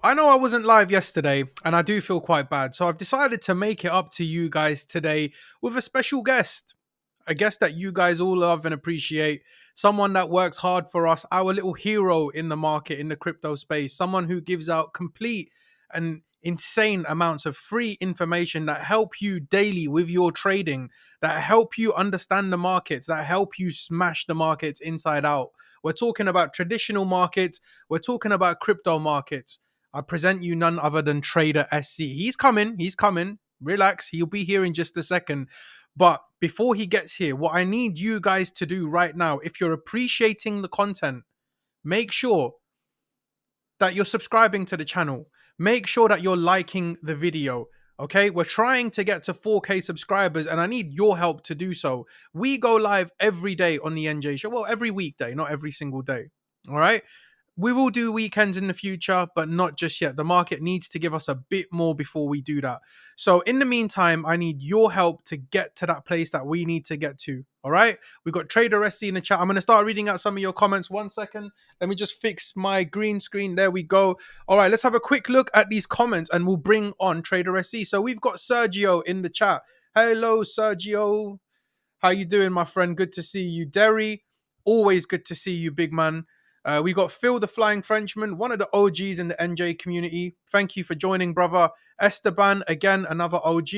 I know I wasn't live yesterday and I do feel quite bad. So I've decided to make it up to you guys today with a special guest. A guest that you guys all love and appreciate. Someone that works hard for us, our little hero in the market, in the crypto space. Someone who gives out complete and insane amounts of free information that help you daily with your trading, that help you understand the markets, that help you smash the markets inside out. We're talking about traditional markets. We're talking about crypto markets. I present you none other than TraderSZ. He's coming. He's coming. Relax. He'll be here in just a second. But before he gets here, what I need you guys to do right now, if you're appreciating the content, make sure that you're subscribing to the channel. Make sure that you're liking the video. Okay, we're trying to get to 4K subscribers and I need your help to do so. We go live every day on the NJ show. Well, every weekday, not every single day. All right. We will do weekends in the future, but not just yet. The market needs to give us a bit more before we do that. So in the meantime, I need your help to get to that place that we need to get to. All right. We got TraderSZ in the chat. I'm going to start reading out some of your comments. 1 second. Let me just fix my green screen. There we go. All right. Let's have a quick look at these comments and we'll bring on TraderSZ. So we've got Sergio in the chat. Hello, Sergio. How you doing, my friend? Good to see you. Derry, always good to see you, big man. We got Phil the Flying Frenchman, one of the OGs in the NJ community. Thank you for joining, brother. Esteban, again, another OG.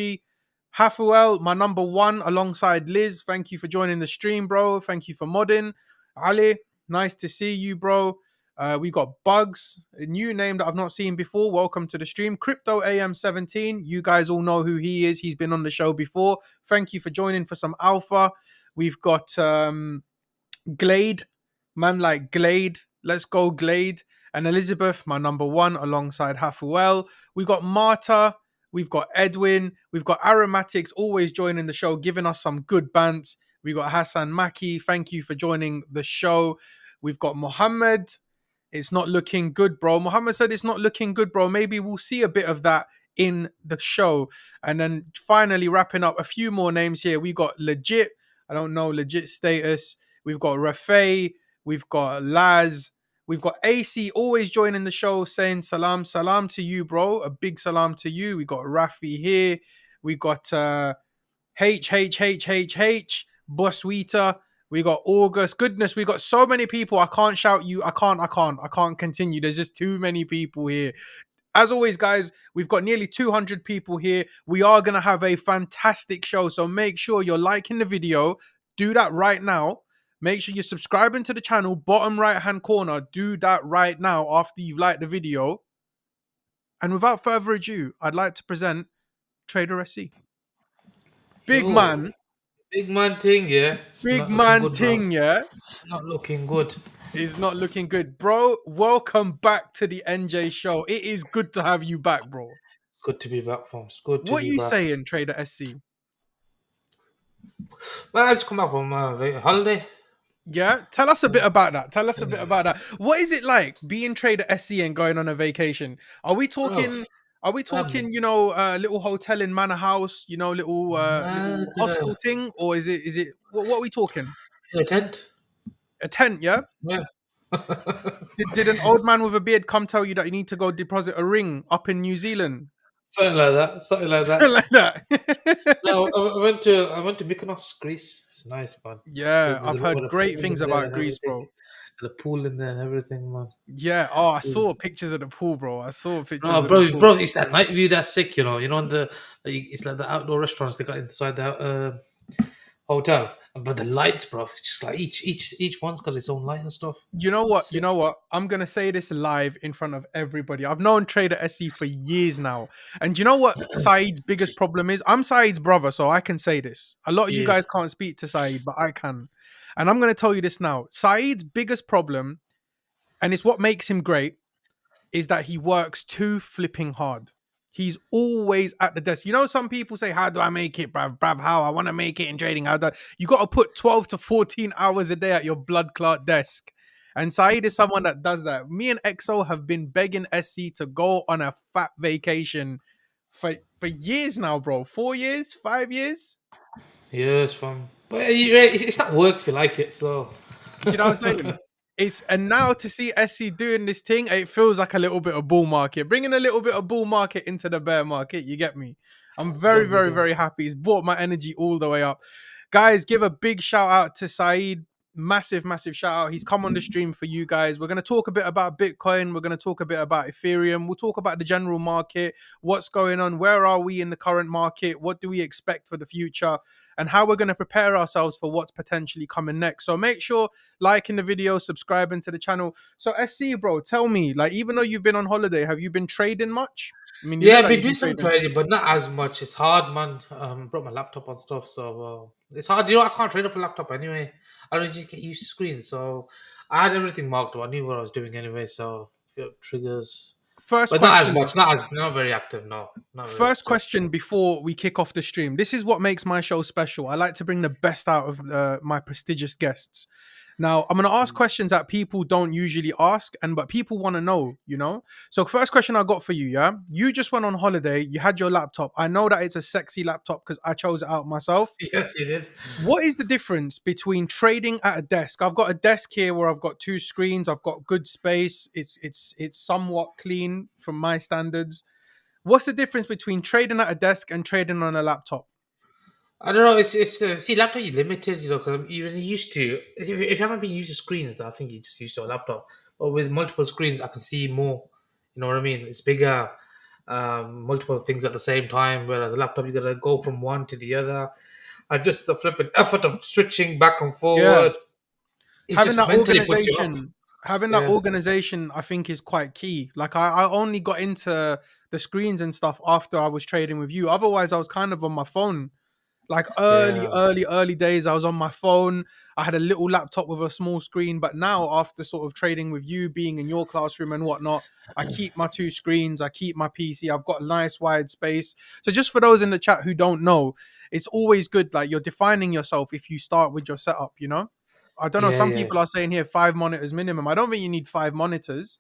Hafuel, my number one, alongside Liz. Thank you for joining the stream, bro. Thank you for modding. Ali, nice to see you, bro. We got Bugs, a new name that I've not seen before. Welcome to the stream. Crypto AM17. You guys all know who he is. He's been on the show before. Thank you for joining for some alpha. We've got Glade, man like Glade. Let's go, Glade. And Elizabeth, my number one, alongside Hafuel. We got Marta. We've got Edwin. We've got Aromatics always joining the show, giving us some good bants. We got Hassan Maki. Thank you for joining the show. We've got Mohammed. It's not looking good, bro. Mohammed said it's not looking good, bro. Maybe we'll see a bit of that in the show. And then finally wrapping up a few more names here. We got Legit. I don't know legit status. We've got Rafay. We've got Laz. We've got AC always joining the show saying salam. Salam to you, bro. A big salam to you. We got Rafi here. We got H, Boswita. We got August. Goodness, we got so many people. I can't shout you. I can't continue. There's just too many people here. As always, guys, we've got nearly 200 people here. We are going to have a fantastic show. So make sure you're liking the video. Do that right now. Make sure you're subscribing to the channel. Bottom right-hand corner. Do that right now after you've liked the video. And without further ado, I'd like to present TraderSZ. Big man. Big man thing, yeah. Big man thing, yeah. It's not looking good. It's not looking good. Bro, welcome back to the NJ show. It is good to have you back, bro. Good to be back, fam. It's good to What are be you back. saying, TraderSZ? Man, I just come back from holiday. Yeah, tell us a bit about that. Tell us a bit about that. What is it like being TraderSZ and going on a vacation? Are we talking? Are we talking? You know, little hotel in Manor House. You know, little hostel thing, or is it? Is it? What are we talking? A tent. A tent, yeah. Yeah. Did an old man with a beard come tell you that you need to go deposit a ring up in New Zealand? Something like that. Something like that. Like that. No, I went to Mykonos, Greece. It's nice, man. Yeah, I've heard great things about Greece, bro. The pool in there and everything, man. Yeah. Oh, I saw pictures of the pool, bro. I saw pictures. Oh, of bro, the pool. bro, it's that night view that's sick, you know. You know, it's like the outdoor restaurants they got inside the hotel. But the lights, bro, it's just like each one's got its own light and stuff. You know what? Sick. You know what? I'm gonna say this live in front of everybody. I've known TraderSZ for years now, and you know what Saeed's biggest problem is? I'm Saeed's brother, so I can say this. A lot of you guys can't speak to Saeed, but I can, and I'm gonna tell you this now. Saeed's biggest problem, and it's what makes him great, is that he works too flipping hard. He's always at the desk. You know, some people say, how do I make it, bruv? How? I want to make it in trading. You got to put 12 to 14 hours a day at your blood clot desk. And Saeed is someone that does that. Me and EXO have been begging SC to go on a fat vacation for years now, bro. 4 years? 5 years? Yes, fam. But it's not work if you like it, so. Do you know what I'm saying? It's and now to see SC doing this thing, it feels like a little bit of bull market, bringing a little bit of bull market into the bear market. You get me? I'm It's very, done, you very, done. very happy. It's brought my energy all the way up. Guys, give a big shout out to Saeed. Massive, massive shout out. He's come on the stream for you guys. We're going to talk a bit about Bitcoin. We're going to talk a bit about Ethereum. We'll talk about the general market, what's going on, where are we in the current market, what do we expect for the future, and how we're going to prepare ourselves for what's potentially coming next. So make sure liking the video, subscribing to the channel. So SC, bro, tell me, like, even though you've been on holiday, have you been trading much? I mean, you Yeah, look I've like been you've doing been some trading. trading, but not as much. It's hard, man. Brought my laptop and stuff, so it's hard. You know, I can't trade off a laptop anyway. I don't just get used to screens, so I had everything marked up. I knew what I was doing anyway. So triggers, First but not as question. much. Not very active. No, not very First active. question before we kick off the stream. This is what makes my show special. I like to bring the best out of my prestigious guests. Now, I'm going to ask questions that people don't usually ask, and but people want to know, you know? So, first question I got for you, yeah? You just went on holiday, you had your laptop. I know that it's a sexy laptop because I chose it out myself. Yes, you did. What is the difference between trading at a desk? I've got a desk here where I've got two screens, I've got good space. It's somewhat clean from my standards. What's the difference between trading at a desk and trading on a laptop? I don't know. It's see, laptop you limited, you know, because you're used to. If you haven't been used to screens, I think you just used to a laptop. But with multiple screens, I can see more. You know what I mean? It's bigger, multiple things at the same time. Whereas a laptop, you gotta go from one to the other. And just the flipping effort of switching back and Yeah. forward, it Having just that mentally puts you off. organization, having that Yeah, organization, I think is quite key. Like I only got into the screens and stuff after I was trading with you. Otherwise, I was kind of on my phone. Like yeah. early days, I was on my phone. I had a little laptop with a small screen. But now, after sort of trading with you, being in your classroom and whatnot, I keep my two screens. I keep my PC. I've got a nice wide space. So just for those in the chat who don't know, it's always good. Like you're defining yourself if you start with your setup. You know, I don't know. Yeah, Some yeah. people are saying here 5 monitors minimum. I don't think you need 5 monitors.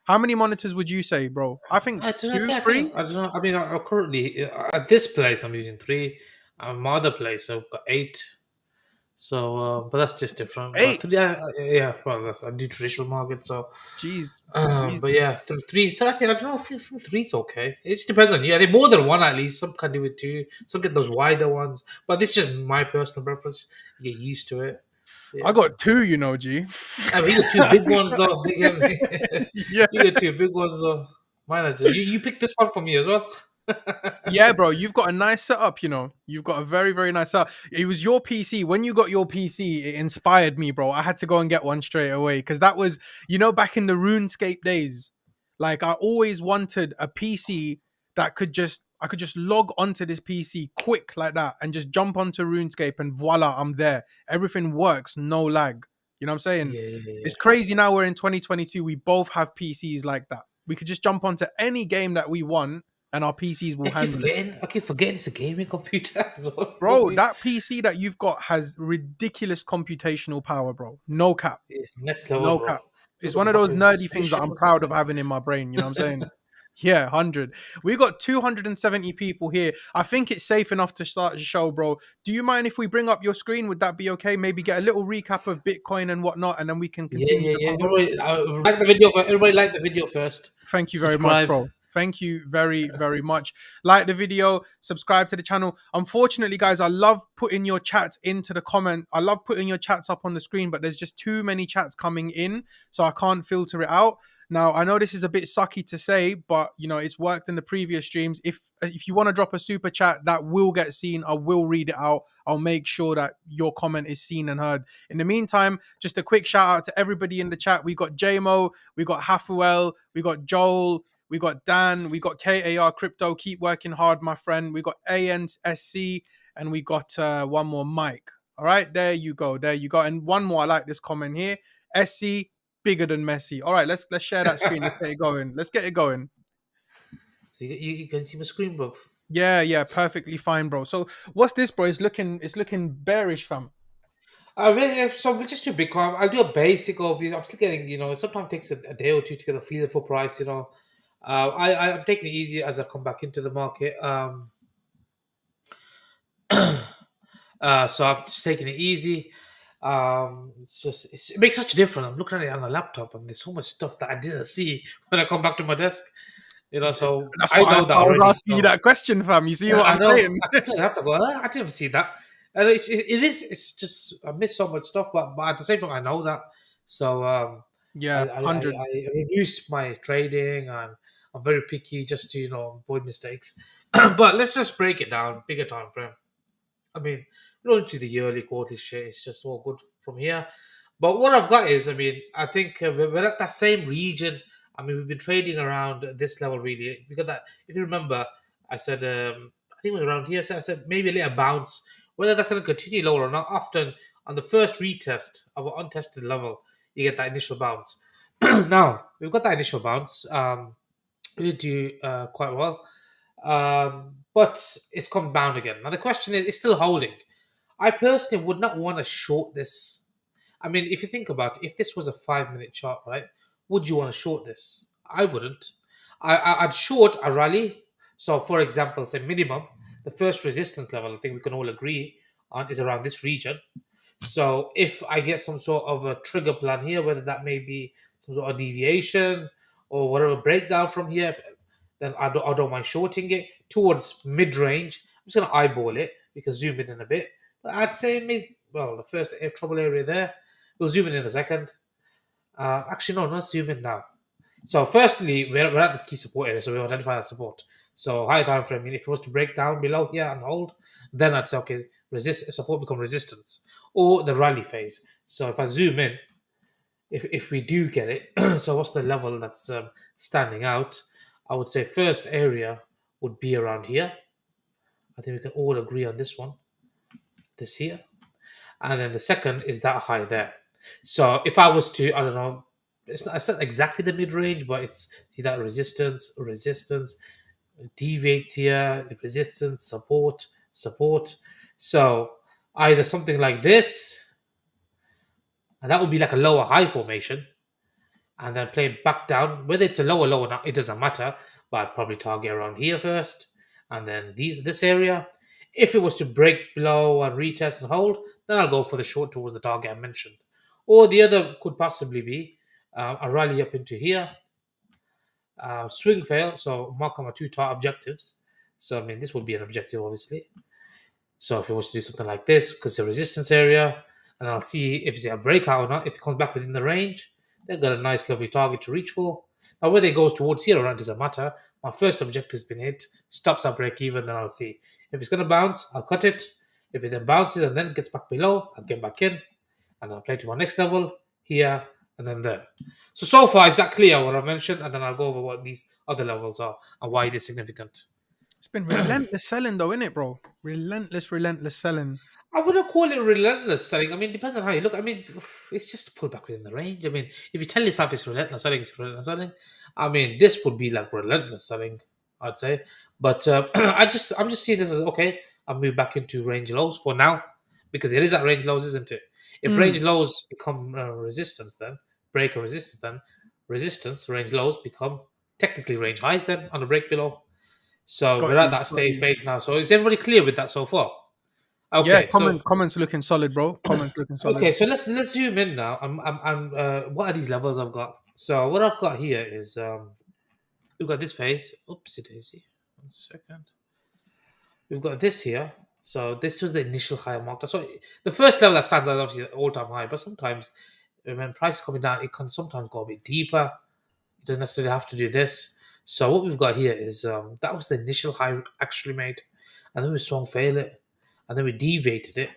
How many monitors would you say, bro? I think I don't know. two, I think three, I don't know. I mean, I currently at this place I'm using three. My other place I've got eight. So, but that's just different. But eight. three, yeah. Well, that's I do traditional market. So, Jeez, jeez. but yeah, three. I think I don't know. I think three's okay. It just depends on you. I think more than one at least. Some can do it two. Some get those wider ones. But this is just my personal preference. You get used to it. I Yeah. got two, you know, G. I mean, you got two big ones though. Yeah, You got two big ones though. Mine are just, you picked this one for me as well. yeah, bro. You've got a nice setup, you know. You've got a very, very nice setup. It was your PC. When you got your PC, it inspired me, bro. I had to go and get one straight away because that was, you know, back in the RuneScape days. Like I always wanted a PC that could just I could just log onto this PC quick like that and just jump onto RuneScape and voila, I'm there. Everything works, no lag. You know what I'm saying? Yeah, yeah, yeah. It's crazy now we're in 2022. We both have PCs like that. We could just jump onto any game that we want and our PCs will handle it. I keep forgetting it's a gaming computer as well for Bro, me. that PC that you've got has ridiculous computational power, bro. No cap. It's next level, No bro. cap. It's Look at one the of those fucking nerdy things that spaceship I'm or proud of something. having in my brain. You know what I'm saying? Yeah, 100. We got 270 people here. I think it's safe enough to start the show, bro. Do you mind if we bring up your screen? Would that be okay? Maybe get a little recap of Bitcoin and whatnot, and then we can Yeah, continue yeah, the yeah. convo. Everybody, like the video. Everybody like the video first. Thank you very much, Subscribe. bro. Thank you very, very much. Like the video, subscribe to the channel. Unfortunately, guys, I love putting your chats into the comment. I love putting your chats up on the screen, but there's just too many chats coming in, so I can't filter it out. Now, I know this is a bit sucky to say, but you know, it's worked in the previous streams. If you want to drop a super chat, that will get seen. I will read it out. I'll make sure that your comment is seen and heard. In the meantime, just a quick shout out to everybody in the chat. We got JMO, we got Hafuel, we got Joel, we got Dan, we got KAR Crypto. Keep working hard, my friend. We got ANSC, and we got one more Mike. All right, there you go. There you go. And one more. I like this comment here. SC bigger than Messi. All right, let's share that screen. Let's get it going. Let's get it going. So you can see my screen, bro. Yeah, yeah, perfectly fine, bro. So what's this, bro? It's looking bearish, fam. So we just do Bitcoin. I'll do a basic overview. I'm still getting, sometimes takes a day or two to get a feel for price. I'm taking it easy as I come back into the market. So I'm just taking it easy. It makes such a difference. I'm looking at it on the laptop, and there's so much stuff that I didn't see when I come back to my desk. So That's I why know that I was already. asking you So that question, fam. You see yeah, what I I'm know. saying? I keep looking at it, I go, I didn't see that. And it is. It's just I miss so much stuff, but at the same time, I know that. So Yeah, 100. I reduce my trading, and I'm very picky just to avoid mistakes. But let's just break it down, bigger time frame. I mean, we don't do the yearly, quarterly shit. It's just all good from here. But what I've got is, I mean, I think we're at that same region. I mean, we've been trading around this level really. Because that, if you remember, I said, I think it was around here. So I said maybe a little bounce. Whether that's going to continue lower or not, often on the first retest of an untested level, you get that initial bounce. Now, we've got that initial bounce. We did do quite well. But it's come down again. Now, the question is, it's still holding. I personally would not want to short this. I mean, if you think about it, if this was a 5 minute chart, right, would you want to short this? I wouldn't. I'd short a rally. So, for example, say minimum, the first resistance level, I think we can all agree on, is around this region. So, if I get some sort of a trigger plan here, whether that may be some sort of deviation or whatever breakdown from here, then I don't mind shorting it towards mid range. I'm just going to eyeball it because zoom in a bit. But I'd say the first trouble area there. We'll zoom in a second. Actually, no, not zoom in now. So, firstly, we're at this key support area, so we identify that support. So, higher time frame, if it was to break down below here and hold, then I'd say, okay, support become resistance or the rally phase. So, if I zoom in, if we do get it, so what's the level that's standing out? I would say first area would be around here. I think we can all agree on this one, this here. And then the second is that high there. So if I was to, I don't know, it's not exactly the mid range, but it's see that resistance, deviates here, resistance, support. So either something like this, and that would be like a lower high formation, and then play back down. Whether it's a lower or not, it doesn't matter. But I'd probably target around here first, and then this area. If it was to break below and retest and hold, then I'll go for the short towards the target I mentioned. Or the other could possibly be a rally up into here, swing fail. So mark on my two top objectives. So I mean, this would be an objective, obviously. So if it was to do something like this, because it's a resistance area, and I'll see if it's a breakout or not. If it comes back within the range, they've got a nice, lovely target to reach for. Now, whether it goes towards here or not doesn't matter. My first objective has been hit. Stops at break even, then I'll see. If it's going to bounce, I'll cut it. If it then bounces and then gets back below, I'll get back in, and then I'll play to my next level here and then there. So far, is that clear what I've mentioned? And then I'll go over what these other levels are and why they're significant. It's been relentless selling, though, innit, bro? Relentless selling. I wouldn't call it relentless selling. I mean, it depends on how you look. I mean, it's just to pull back within the range. I mean, if you tell yourself it's relentless selling, it's relentless selling. I mean, this would be like relentless selling, I'd say. But I'm just seeing this as okay. I'll move back into range lows for now because it is at range lows, isn't it? If Mm, range lows become resistance, then break or resistance, then resistance range lows become technically range highs. Then on the break below. So got we're at you, that got stage you. phase now. So is everybody clear with that so far? Yeah, Okay, so comments looking solid, bro. Comments looking solid. okay, so let's zoom in now. What are these levels I've got? So what I've got here is we've got this phase. Oopsie daisy. 1 second. We've got this here. So this was the initial high marked. So the first level that stands out obviously all time high, but sometimes when price is coming down, it can sometimes go a bit deeper. It doesn't necessarily have to do this. So what we've got here is that was the initial high actually made, and then we swung fail it, and then we deviated it.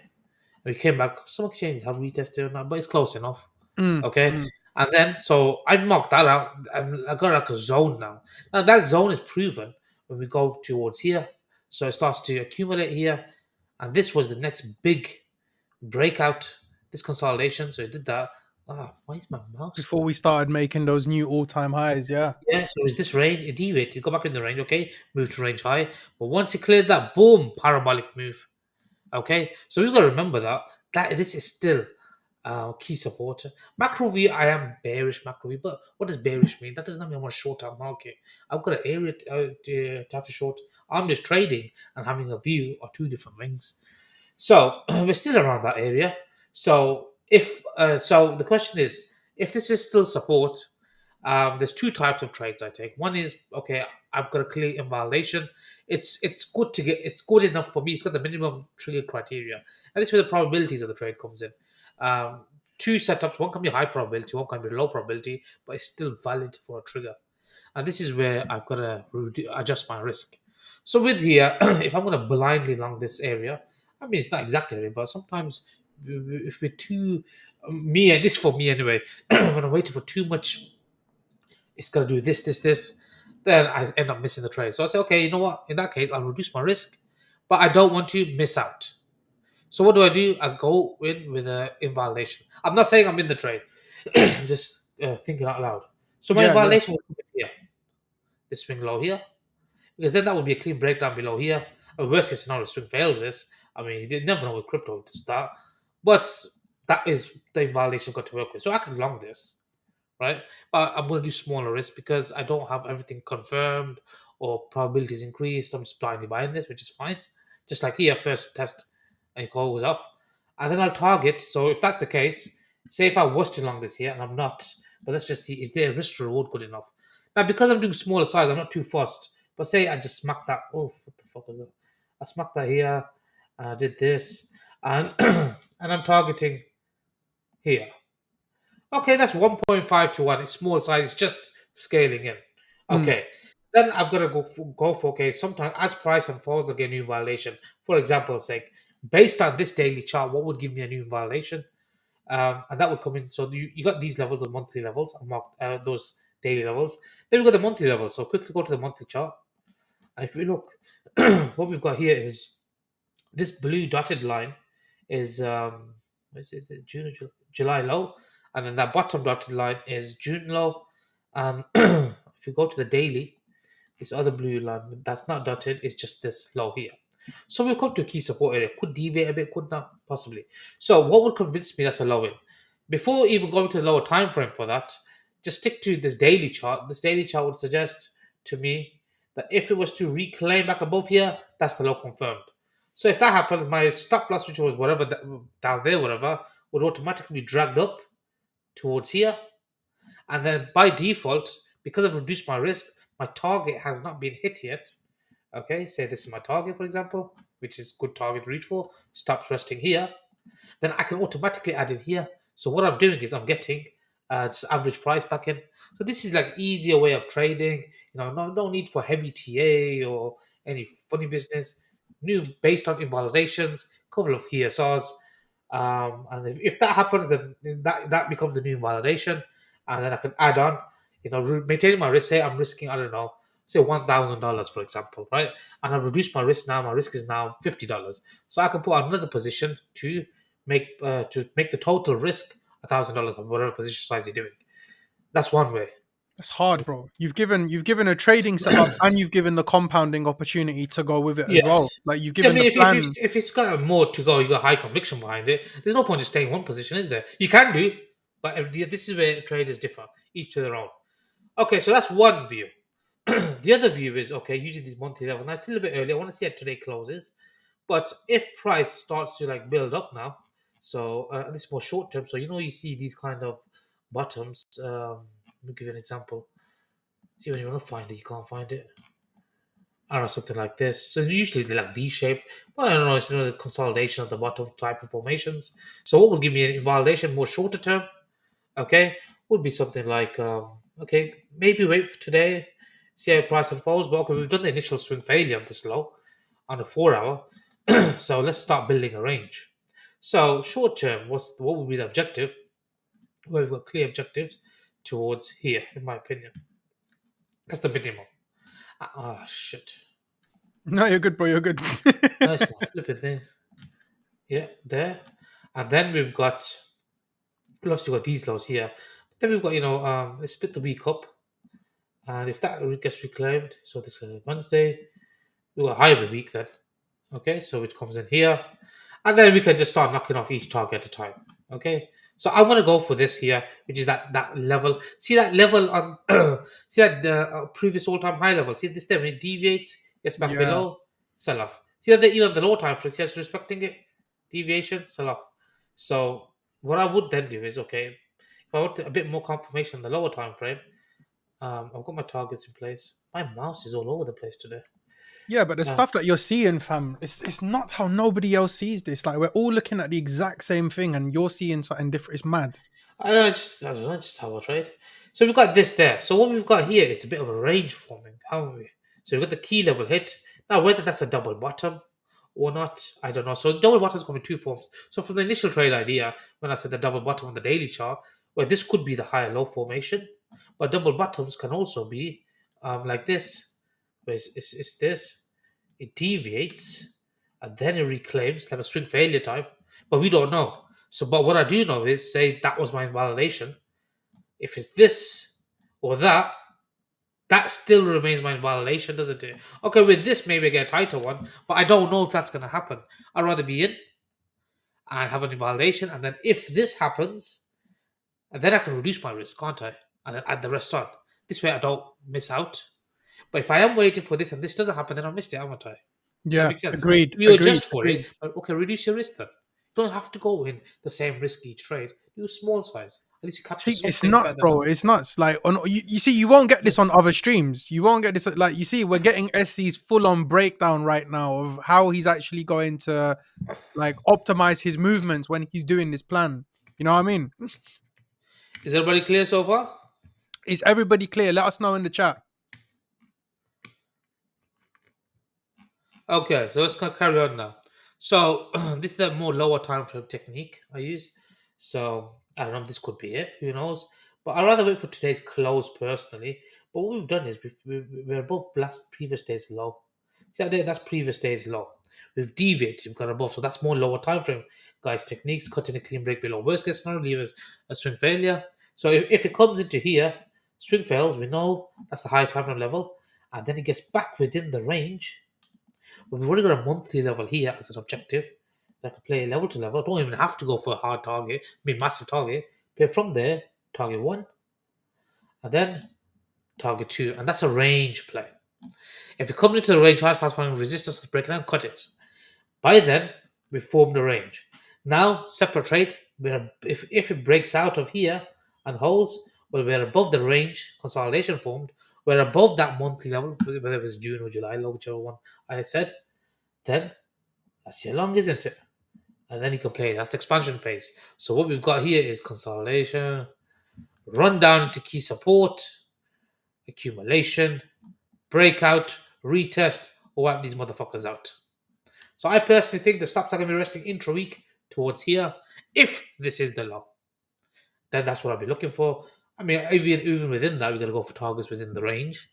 We came back. Some exchanges have retested or not, but it's close enough. Mm, Okay. mm. And then, so I marked that out. And I got like a zone now. Now, that zone is proven when we go towards here. So it starts to accumulate here. And this was the next big breakout, this consolidation. So it did that. Ah, why is my mouse Before going? we started making those new all-time highs, yeah. Yeah, so is this range? It deviated, go back in the range, okay? Move to range high. But once it cleared that, boom, parabolic move. Okay, so we've got to remember that this is still key supporter. Macro view, I am bearish macro view, but what does bearish mean? That doesn't mean I want a short term market. I've got an area to have to short. I'm just trading and having a view of two different things. So we're still around that area. So if so the question is, if this is still support, there's two types of trades I take. One is, okay, I've got a clear invalidation. It's good to get, it's good enough for me. It's got the minimum trigger criteria, and this is where the probabilities of the trade comes in. Two setups, one can be high probability, one can be low probability, but it's still valid for a trigger. And this is where I've got to adjust my risk. So with here, if I'm going to blindly long this area, I mean it's not exact area, but sometimes if we're too me, and this for me anyway, when I'm waiting for too much, it's got to do this, this, this, then I end up missing the trade. So I say, okay, you know what? In that case, I'll reduce my risk, but I don't want to miss out. So what do? I go in with an invalidation. I'm not saying I'm in the trade. I'm just thinking out loud. So my Yeah, yeah. invalidation will come in here, this swing low here, because then that would be a clean breakdown below here. A worst case scenario, swing fails this. I mean, you did never know with crypto to start, but that is the invalidation I've got to work with. So I can long this, right? But I'm going to do smaller risk because I don't have everything confirmed or probabilities increased. I'm just blindly buying this, which is fine. Just like here, first test and your call goes off. And then I'll target. So if that's the case, say if I was to long this here and I'm not, but let's just see, is there a risk to reward good enough? Now, because I'm doing smaller size, I'm not too fussed. But say I just smacked that. Oh, what the fuck is that? I smacked that here. And I did this. And, and I'm targeting here. Okay, that's 1.5 to 1. It's small size, it's just scaling in. Mm. Okay. Then I've got to go for okay, sometimes as price unfolds, I get a new violation. For example's sake, based on this daily chart, what would give me a new violation? And that would come in. So you got these levels, the monthly levels, I marked those daily levels. Then we've got the monthly levels. So quickly go to the monthly chart. And if we look, what we've got here is this blue dotted line is is it June or July low, and then that bottom dotted line is June low. And if you go to the daily, this other blue line that's not dotted is just this low here. So we'll come to a key support area. Could deviate a bit, could not possibly. So what would convince me that's a low in? Before even going to the lower time frame for that, just stick to this daily chart. This daily chart would suggest to me that if it was to reclaim back above here, that's the low confirmed. So if that happens, my stop loss, which was whatever down there, whatever, would automatically be dragged up towards here. And then by default, because I've reduced my risk, my target has not been hit yet. Okay, say this is my target, for example, which is good target to reach for. Stops resting here. Then I can automatically add in here. So what I'm doing is I'm getting just average price back in. So this is like easier way of trading. You know, no need for heavy TA or any funny business. New based on invalidations, couple of key SRs. And if that happens, then that becomes a new validation, and then I can add on. You know, maintaining my risk. Say I'm risking, I don't know, say $1,000 for example, right? And I've reduced my risk now. My risk is now $50, so I can put another position to make the total risk $1,000 of whatever position size you're doing. That's one way. That's hard, bro. You've given a trading setup and you've given the compounding opportunity to go with it as well. Yes. Like you've I given mean, the if plan. it's got more to go, you got high conviction behind it. There's no point in staying in one position, is there? You can do, but this is where traders differ, each to their own. Okay, so that's one view. The other view is okay, using these monthly levels. Now it's still a bit early. I want to see how today closes, but if price starts to like build up now, so this is more short term. So you see these kind of bottoms. Let me give you an example. See when you want to find it, you can't find it. I don't know, something like this. So usually they're like V-shaped, but I don't know, it's the consolidation of the bottom type of formations. So what would give me an invalidation more shorter term, okay, would be something like, okay, maybe wait for today, see how price unfolds. But okay, we've done the initial swing failure of this low on the 4 hour. So let's start building a range. So short term, what would be the objective? Well, we've got clear objectives towards here, in my opinion. That's the minimum. Ah, shit. No, you're good, bro. You're good. Nice now. Flip it there. Yeah, there. And then we've obviously got these lows here. Then we've got, let's split the week up. And if that gets reclaimed, so this is Wednesday, we've got high of the week then. Okay, so it comes in here. And then we can just start knocking off each target at a time. Okay. So I want to go for this here, which is that level. See that level on see that previous all-time high level. See this there when it deviates, gets back Yeah. below, sell off. See that even the low time frame, see it's respecting it, deviation, sell off. So What I would then do is, okay, if I want a bit more confirmation on the lower time frame, I've got my targets in place. My mouse is all over the place today. Yeah, but the Uh, stuff that you're seeing, fam, it's not how nobody else sees this. Like we're all looking at the exact same thing, and you're seeing something different. It's mad. I don't know, just how I trade. So we've got this there. So what we've got here is a bit of a range forming, haven't we? So we've got the key level hit. Now whether that's a double bottom or not, I don't know. So double bottoms come in two forms. So from the initial trade idea, when I said the double bottom on the daily chart, well, this could be the higher low formation, but double bottoms can also be like this. Where it's this. It deviates and then it reclaims like a swing failure type, but we don't know. So, but what I do know is, say that was my invalidation. If it's this or that, that still remains my invalidation, doesn't it? Okay, with this, maybe I get a tighter one, but I don't know if that's going to happen. I'd rather be in and have an invalidation, and then if this happens, then I can reduce my risk, can't I? And then add the rest on. This way, I don't miss out. But if I am waiting for this and this doesn't happen, then I missed it, haven't I? That Yeah, makes sense. agreed, You agreed, adjust for it, agreed. but okay, reduce your risk then. You don't have to go in the same risk each trade. Do small size. At least you capture See, it's something nuts, better than bro. nothing. It's nuts. Like on you see, you won't get this on other streams. You won't get this. Like you see, we're getting SC's full on breakdown right now of how he's actually going to like optimize his movements when he's doing this plan. You know what I mean? Is everybody clear so far? Is everybody clear? Let us know in the chat. Okay, so let's carry on now. So this is the more lower time frame technique I use. So I don't know, this could be it. Who knows? But I'd rather wait for today's close personally. But what we've done is we're above last previous day's low. See out there, that's previous day's low. We've deviated, we've got above. So that's more lower time frame, guys. Techniques, cutting a clean break below. Worst case scenario, leave us a swing failure. So if it comes into here, swing fails, we know that's the high time frame level. And then it gets back within the range, but we've already got a monthly level here as an objective that can play level to level. Don't even have to go for a hard target, I mean massive target. Play from there, target one, and then target two, and that's a range play. If you come into the range, hard finding resistance, break it down, cut it. By then, we've formed a range. Now, separate trade. If it breaks out of here and holds, well, we're above the range consolidation formed. We're above that monthly level, whether it was June or July, whichever one I said. Then that's your long, isn't it? And then you can play. That's the expansion phase. So what we've got here is consolidation, run down to key support, accumulation, breakout, retest, or wipe these motherfuckers out. So I personally think the stops are going to be resting intra week towards here. If this is the low, then that's what I'll be looking for. I mean, even within that, we're going to go for targets within the range.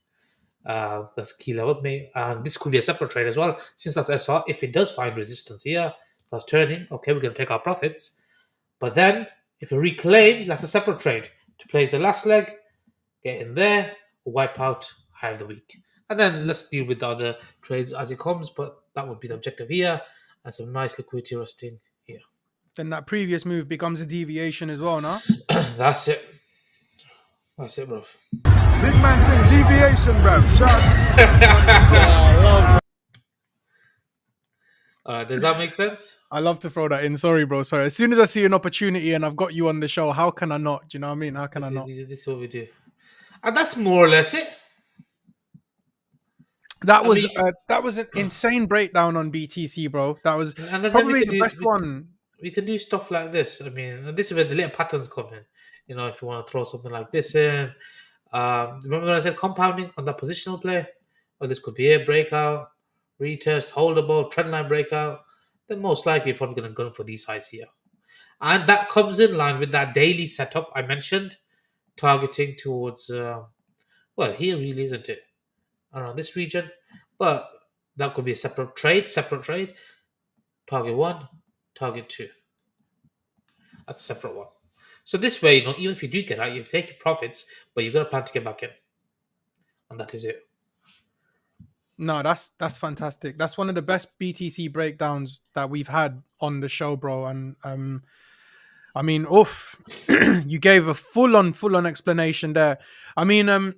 That's key level. And this could be a separate trade as well. Since that's SR, if it does find resistance here, starts turning, okay, we're going to take our profits. But then, if it reclaims, that's a separate trade. To place the last leg, get in there, wipe out high of the week. And then let's deal with the other trades as it comes. But that would be the objective here. And some nice liquidity resting here. Then that previous move becomes a deviation as well, no? That's it. That's it, bro. Big man saying deviation, bro. Does that make sense? I love to throw that in. Sorry, bro. Sorry. As soon as I see an opportunity and I've got you on the show, how can I not? Do you know what I mean? How can I not? This is what we do. And that's more or less it. That I was mean, an insane breakdown on BTC, bro. That was and then probably the best one. we can do stuff like this. I mean, this is where the little patterns come in. You know, if you want to throw something like this in. Remember when I said compounding on that positional play? Or this could be a breakout, retest, hold above, trendline breakout. Then most likely you're probably going to gun for these highs here. And that comes in line with that daily setup I mentioned, targeting towards, well, here really, isn't it? Around this region. But that could be a separate trade, target one, target two. That's a separate one. So this way, you know, even if you do get out, you're taking profits, but you've got a plan to get back in. And that is it. No, that's fantastic. That's one of the best BTC breakdowns that we've had on the show, bro. And I mean, you gave a full on explanation there. I mean,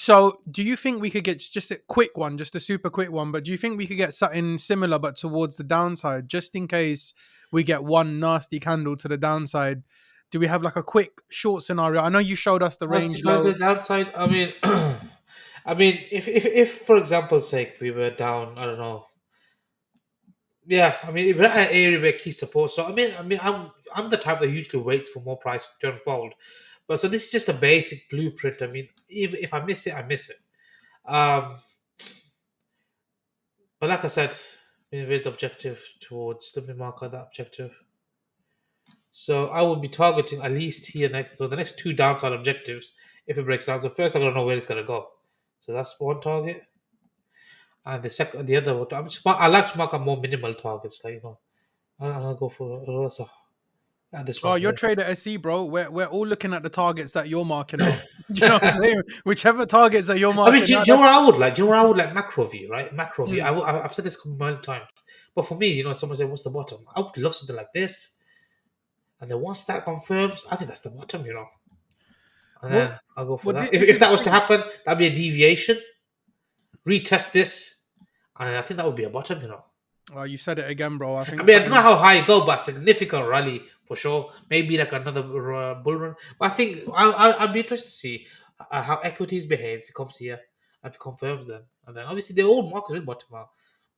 So, do you think we could get just a quick one, just a super quick one? But do you think we could get something similar, but towards the downside, just in case we get one nasty candle to the downside? Do we have like a quick short scenario? I know you showed us the What's the range low. downside? I mean, I mean, if for example's sake we were down, I don't know. Yeah, I mean, we're at an area where key support. So I'm the type that usually waits for more price to unfold. But so this is just a basic blueprint. I mean, if I miss it, I miss it. Um, but like I said, where's the objective towards? Let me mark out that objective. So I would be targeting at least here next. So the next two downside objectives, if it breaks down. So first, I don't know where it's gonna go. So that's one target, and the other one. I like to mark up more minimal targets. Like I'll go for this Oh, one you're here. TraderSZ, bro. We're all looking at the targets that you're marking out. Do you know what I'm saying? Whichever targets that you're I mean, marking out. do you know what I would like? Do you know what I would like? Macro view, right? Macro view. Mm. I've said this a million times, but for me, someone said, "What's the bottom?" I would love something like this, and then once that confirms, I think that's the bottom, and Well, then I'll go for well, that. this If is the that was to thing. happen, that'd be a deviation. Retest this, and I think that would be a bottom. Oh, you said it again, bro. I I think mean, I don't know 20. how high it go, but a significant rally for sure. Maybe like another bull run. But I think I'd be interested to see how equities behave if it comes here, if it confirms them. And then obviously the old markets will bottom out.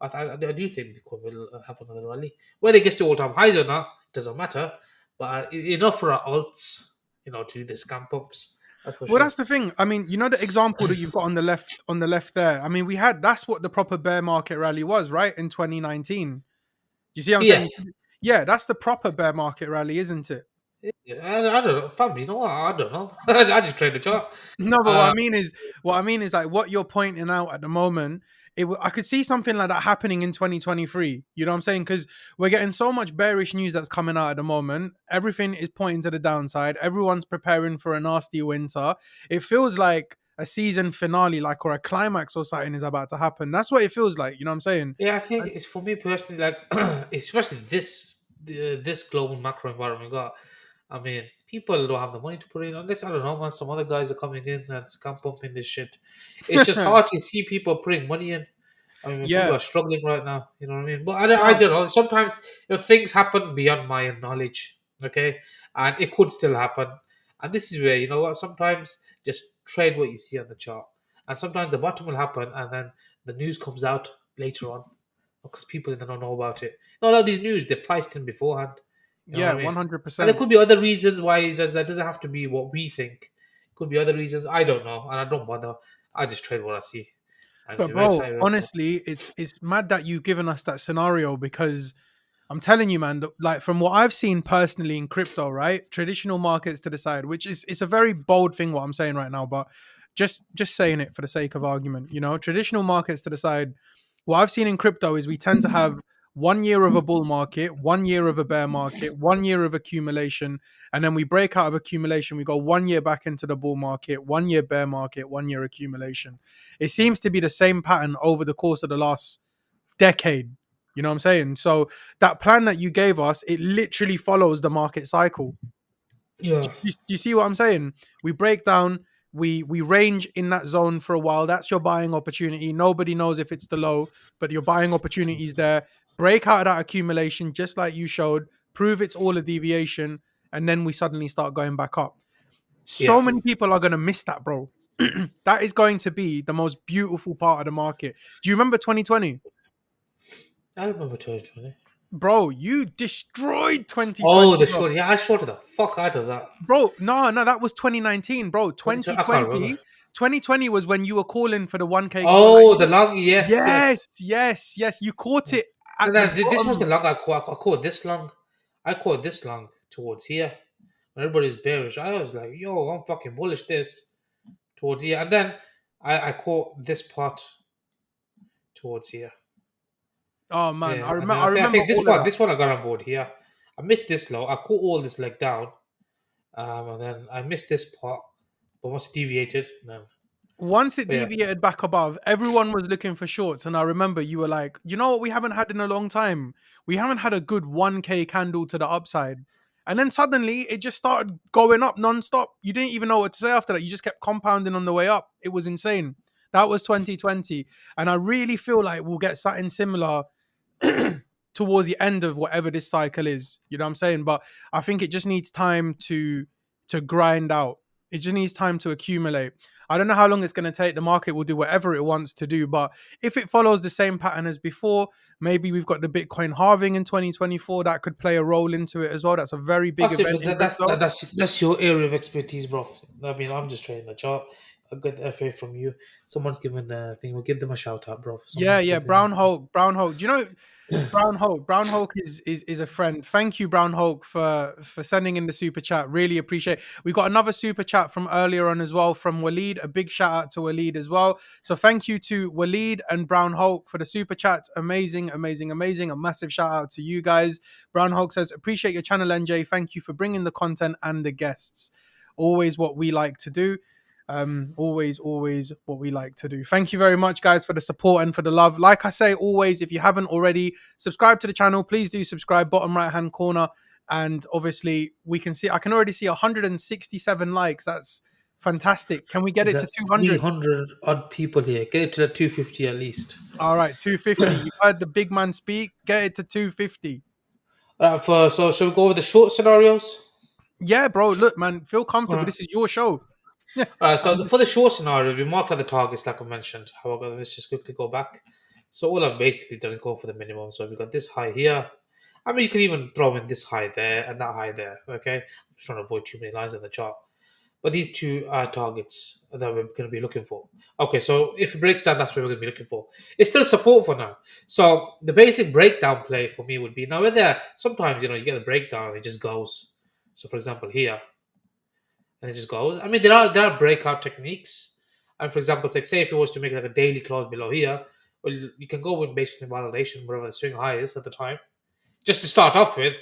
I do think Bitcoin will have another rally. Whether it gets to all-time highs or not, doesn't matter. But enough for our alts, to do the scam pumps. That's for Well, sure. that's the thing. I mean, you know the example that you've got on the left there. I mean, that's what the proper bear market rally was, right? In 2019. You see what I'm Yeah. saying? Yeah, that's the proper bear market rally, isn't it? Yeah, I don't know. Fam, you know what? I don't know. I just trade the chart. No, but Uh, what I mean is like what you're pointing out at the moment. I could see something like that happening in 2023. You know what I'm saying? Because we're getting so much bearish news that's coming out at the moment. Everything is pointing to the downside. Everyone's preparing for a nasty winter. It feels like a season finale, like or a climax or something is about to happen. That's what it feels like. You know what I'm saying? Yeah, I think it's for me personally, like especially this global macro environment. God, I mean, people don't have the money to put in unless I don't know, man. Some other guys are coming in and scam pumping this shit. It's just hard to see people putting money in. I mean, people Yeah. are struggling right now. You know what I mean? But I No. don't know. Sometimes things happen beyond my knowledge. Okay, and it could still happen. And this is where what. Sometimes just trade what you see on the chart, and sometimes the bottom will happen, and then the news comes out later on because people don't know about it. A lot of these news they're priced in beforehand. You know what Yeah. I mean? one hundred And there percent. could be other reasons why it does. That doesn't have to be what we think. It could be other reasons. I don't know, and I don't bother. I just trade what I see, and if But it works bro, out, it works out. honestly, it's mad that you've given us that scenario because I'm telling you, man, like from what I've seen personally in crypto, right? Traditional markets to the side, which is it's a very bold thing what I'm saying right now, but just saying it for the sake of argument, traditional markets to the side. What I've seen in crypto is we tend to have 1 year of a bull market, 1 year of a bear market, 1 year of accumulation, and then we break out of accumulation. We go 1 year back into the bull market, 1 year bear market, 1 year accumulation. It seems to be the same pattern over the course of the last decade. You know what I'm saying? So that plan that you gave us, it literally follows the market cycle. Yeah, Do you see what I'm saying? We break down, we range in that zone for a while. That's your buying opportunity. Nobody knows if it's the low, but your buying opportunities there. Break out of that accumulation, just like you showed. Prove it's all a deviation, and then we suddenly start going back up. So yeah. many people are going to miss that, bro. That is going to be the most beautiful part of the market. Do you remember 2020? I remember 2020. Bro, you destroyed Oh, 2020, the bro. short. Yeah, I shorted the fuck out of that. Bro, no, that was 2019, bro. Was it? I can't remember. 2020 was when you were calling for the 1K goal. Like, Oh, the long. Yes, yes, yes. yes, yes. You caught Yes. it No, at the no, this was the bottom. long I caught. I caught this long. I caught this long towards here. When everybody's bearish, I was like, "Yo, I'm fucking bullish." This towards here, and then I caught this part towards here. Oh man, Yeah, and then I I remember think all of that. this one I got on board here. I missed this low. I caught all this leg down, and then I missed this part, but once it deviated, then Once it but yeah, deviated back above, everyone was looking for shorts, and I remember you were like, "You know what? We haven't had in a long time. We haven't had a good 1K candle to the upside." And then suddenly it just started going up non-stop. You didn't even know what to say after that. You just kept compounding on the way up. It was insane. That was 2020. And I really feel like we'll get something similar towards the end of whatever this cycle is. You know what I'm saying? But I think it just needs time to grind out. It just needs time to accumulate. I don't know how long it's going to take. The market will do whatever it wants to do. But if it follows the same pattern as before, maybe we've got the Bitcoin halving in 2024. That could play a role into it as well. That's a very big Possibly, event in but crypto. that's your area of expertise, bro. I mean, I'm just trading the chart. I got the FA from you. Someone's given a thing. We'll give them a shout out, bro. Yeah, Someone's yeah. given. Brown Hulk. Brown Hulk. Do you know Brown Hulk? Brown Hulk is a friend. Thank you, Brown Hulk, for sending in the super chat. Really appreciate. We got another super chat from earlier on as well from Waleed. A big shout out to Waleed as well. So thank you to Waleed and Brown Hulk for the super chats. Amazing, amazing, amazing. A massive shout out to you guys. Brown Hulk says, appreciate your channel, NJ. Thank you for bringing the content and the guests. Always what we like to do. Always what we like to do. Thank you very much, guys, for the support and for the love. Like I say, always, if you haven't already subscribed to the channel, please do subscribe. Bottom right hand corner, and obviously I can already see 167 likes. That's fantastic. Can we get it to There's 200? 300 odd people here. Get it to the 250 at least. All right, 250. You heard the big man speak. Get it to 250. So shall we go over the short scenarios? Yeah, bro. Look, man, feel comfortable. Alright. This is your show. For the short scenario, we marked out the targets like I mentioned. However, let's just quickly go back. So all I've basically done is go for the minimum. So we got this high here. I mean, you can even throw in this high there and that high there. Okay, I'm just trying to avoid too many lines in the chart. But these two are targets that we're going to be looking for. Okay, so if it breaks down, that's what we're going to be looking for. It's still support for now. So the basic breakdown play for me would be now. Where there, sometimes you get the breakdown and it just goes. So for example, here and it just goes. I mean, there are breakout techniques. And for example, it's like say if it was to make like a daily close below here, well, you can go with basically validation wherever the swing high is at the time, just to start off with.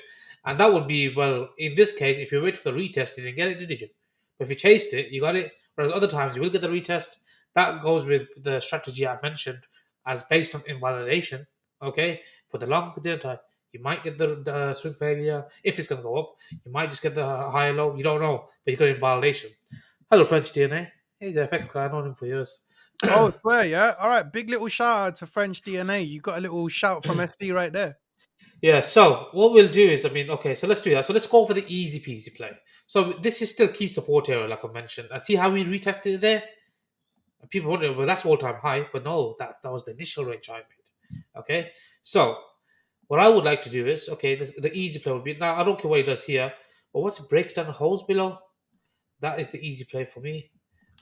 And that would be, well, in this case, if you wait for the retest, you didn't get it, did you? But if you chased it, you got it. Whereas other times you will get the retest. That goes with the strategy I mentioned as based on invalidation. Okay, for the long data, you might get the swing failure if it's going to go up. You might just get the higher low. You don't know, but you got invalidation. Hello, French DNA. He's a FX guy. I've known him for years. Oh, swear, yeah. All right, big little shout out to French DNA. You got a little shout from SD right there. Yeah, so what we'll do is, I mean, okay, so let's do that. So let's go for the easy peasy play. So this is still key support area, like I mentioned. And see how we retested it there? People wonder, well, that's all-time high. But no, that was the initial range I made. Okay? So what I would like to do is, okay, the easy play would be, now I don't care what he does here, but once it breaks down the holes below, that is the easy play for me.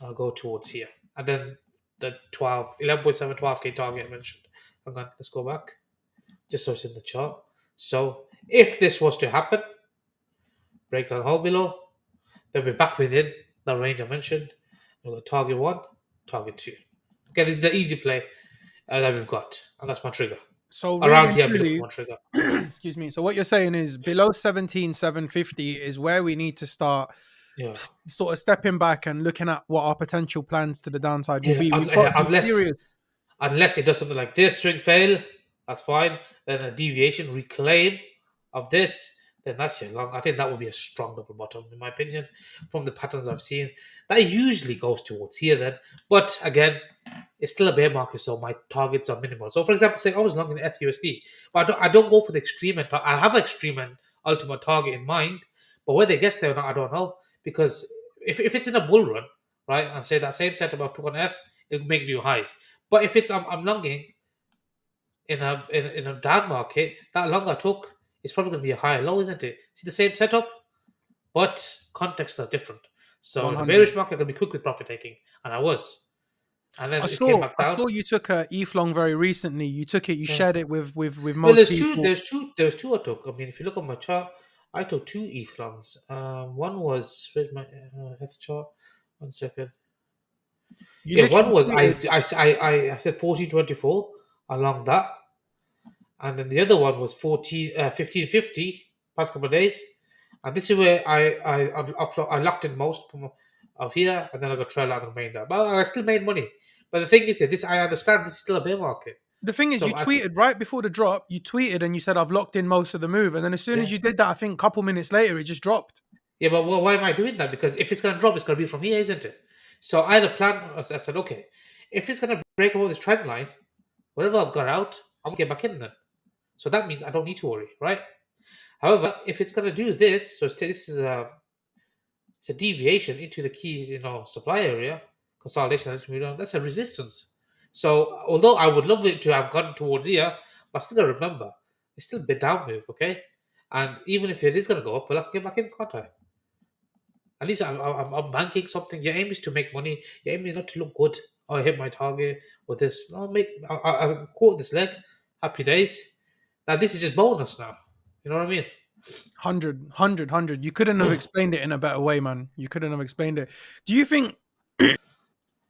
I'll go towards here. And then the 11.7, 12K target I mentioned. Hang on, let's go back. Just so it's in the chart. So if this was to happen, break down hole below, then we're back within the range I mentioned. We've got target 1, target 2. Okay, this is the easy play that we've got. And that's my trigger. So Around really, here, truly, my trigger. excuse me. So what you're saying is below 17,750 is where we need to start Yeah. sort of stepping back and looking at what our potential plans to the downside will Yeah, be. We've got some serious. unless it does something like this, swing fail, that's fine. Then a deviation, reclaim of this, then that's your long. I think that would be a strong double bottom, in my opinion, from the patterns I've seen. That usually goes towards here then. But again, it's still a bear market, so my targets are minimal. So for example, say I was long in FUSD, but I don't go for the extreme and I have extreme and ultimate target in mind, but whether it gets there or not, I don't know. Because if it's in a bull run, right, and say that same setup I took on F, it'll make new highs. But if it's I'm longing in a down market, that long I took is probably going to be a higher low, isn't it? See the same setup, but contexts are different. So in the 100. bearish market, I'm going to be quick with profit taking, and I was, and then it came back I down. saw you took a ETH long very recently. You took it. You Yeah. shared it with Well, most there's people. there's two I took. I mean, if you look on my chart, I took 2 ETH longs. One was where's my F chart? 1 second. You Yeah, literally one was tweeted- I said 1424 along that, and then the other one was 1550 past couple of days, and this is where I locked in most of here, and then I got trail out the remainder. But I still made money. But the thing is that this I understand this is still a bear market. The thing is, So you tweeted right before the drop. You tweeted and you said, "I've locked in most of the move," and then as soon as yeah. you did that, I think a couple minutes later, it just dropped. Yeah, but why am I doing that? Because if it's going to drop, it's going to be from here, isn't it? So I had a plan. I said, okay, if it's going to break above this trend line, whatever I've got out, I'm going to get back in then. So that means I don't need to worry, right? However, if it's going to do this, so this is it's a deviation into the key, supply area, consolidation, that's a resistance. So although I would love it to have gone towards here, but still gotta remember, it's still a bit down move, okay? And even if it is going to go up, well, I can get back in, can't I? At least I'm banking something. Your aim is to make money. Your aim is not to look good. Oh, I hit my target with this. No, I caught this leg. Happy days. Now this is just bonus now. You know what I mean? 100. You couldn't have explained it in a better way, man. You couldn't have explained it. Do you think?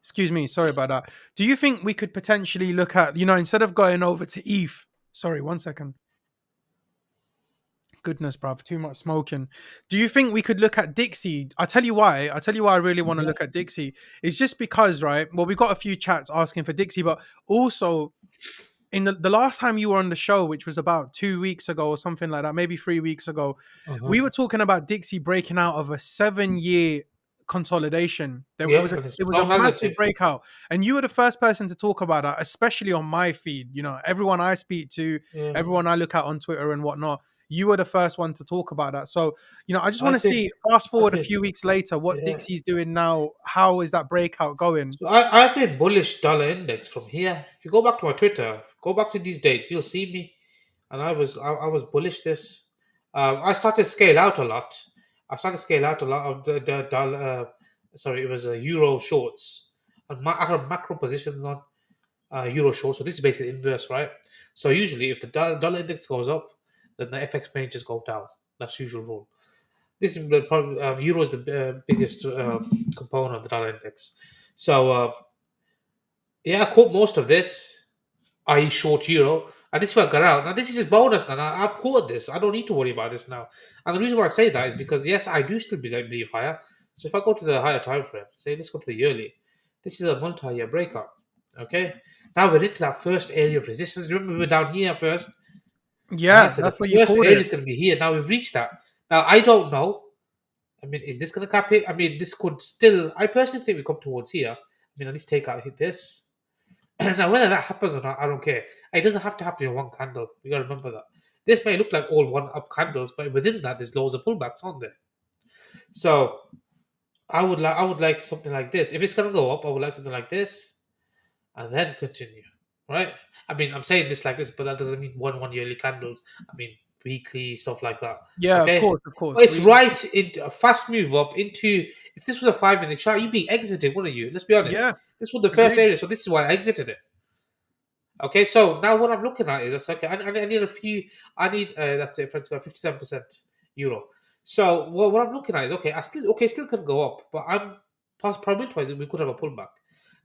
Excuse me. Sorry about that. Do you think we could potentially look at, instead of going over to ETH? Sorry, 1 second. Goodness, bruv, too much smoking. Do you think we could look at Dixie? I tell you why I really want to look at Dixie. It's just because, right? Well, we got a few chats asking for Dixie, but also in the last time you were on the show, which was about 2 weeks ago or something like that, maybe 3 weeks ago, we were talking about Dixie breaking out of a 7-year consolidation. Yeah, It was a massive breakout, and you were the first person to talk about that, especially on my feed. Everyone I speak to, everyone I look at on Twitter and whatnot, you were the first one to talk about that. So, I just want to see, fast forward a few weeks later, what Dixie's doing now. How is that breakout going? So I've been bullish dollar index from here. If you go back to my Twitter, go back to these dates, you'll see me. And I was bullish this. I started to scale out a lot. of the dollar. Sorry, it was euro shorts. And I have macro positions on euro shorts. So this is basically inverse, right? So usually, if the dollar index goes up, then the FX may just go down. That's the usual rule. This is probably euro is the biggest component of the dollar index. So yeah, I caught most of this, i.e. short euro, and this is where I got out. Now this is just bonus now. I've caught this. I don't need to worry about this now. And the reason why I say that is because yes, I do still believe higher. So if I go to the higher time frame, say let's go to the yearly, this is a multi-year breakout. Okay, now we're into that first area of resistance. Remember we were down here first. Yeah, so that's the what you first called area it. is going to be here. Now we've reached that. Now I don't know. I mean, is this going to cap it? I mean, this could still. I personally think we come towards here. I mean, at least take out hit this. Now, whether that happens or not, I don't care. It doesn't have to happen in one candle. You got to remember that. This may look like all one up candles, but within that, there's loads of pullbacks on there. So, I would like something like this. If it's going to go up, I would like something like this, and then continue. Right? I mean, I'm saying this like this, but that doesn't mean one yearly candles. I mean, weekly stuff like that. Yeah, okay? of course. But it's right into a fast move up into. If this was a 5-minute chart, you'd be exiting, wouldn't you? Let's be honest. Yeah, this was the first agreed. area, so this is why I exited it. Okay, so now what I'm looking at is okay. I need a few. I need that's it. 57% euro. So what I'm looking at is okay. Still can go up, but I'm probability wise we could have a pullback.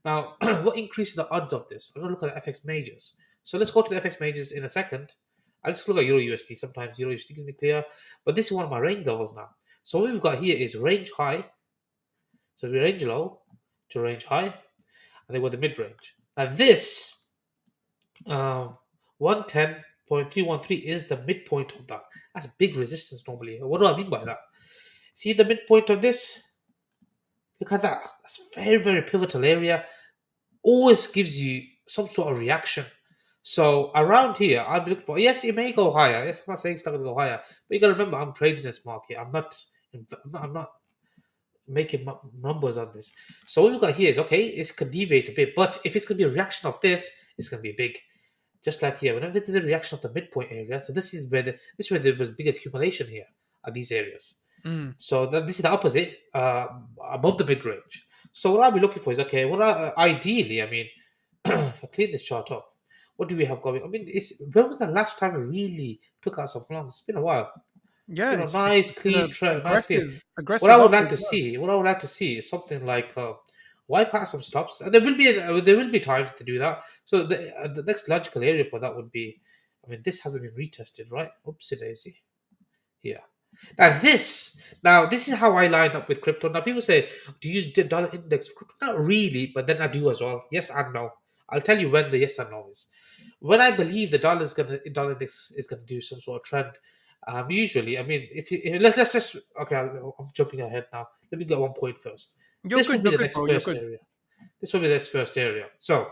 Now, what increases the odds of this? I'm going to look at the FX majors. So let's go to the FX majors in a second. I'll just look at Euro USD. Sometimes Euro USD gives me clear, but this is one of my range levels now. So what we've got here is range high. So we range low to range high, and then we've got the mid range. Now this 110.313 is the midpoint of that. That's big resistance normally. What do I mean by that? See the midpoint of this? Look at that. That's very, very pivotal area. Always gives you some sort of reaction. So around here, I'll be looking for. Yes, it may go higher. Yes, I'm not saying it's not going to go higher, but you got to remember, I'm trading this market. I'm not making numbers on this. So what we've got here is okay. It could deviate a bit, but if it's going to be a reaction of this, it's going to be big. Just like here, whenever there's a reaction of the midpoint area, so this is where there was big accumulation here at these areas. So this is the opposite, above the mid range. So what I'll be looking for is okay. Ideally, I mean, if I clean this chart up, what do we have going? I mean, when was the last time we really took out some plums? It's been a while. Yeah, nice clean trend, nice clean. Aggressive. What I would like to see is something like wipe out some stops. And there will be times to do that. So the next logical area for that would be, I mean, this hasn't been retested, right? Oopsie daisy. Here. Now this is how I line up with crypto. Now people say, do you use dollar index for crypto? Not really, but then I do as well. Yes and no. I'll tell you when the yes and no is. when I believe the dollar index is gonna do some sort of trend, usually, I mean, let's just okay, I'm jumping ahead now. Let me get one point first. This will be You're the good, next bro. You're first good. area. This will be the next first area. So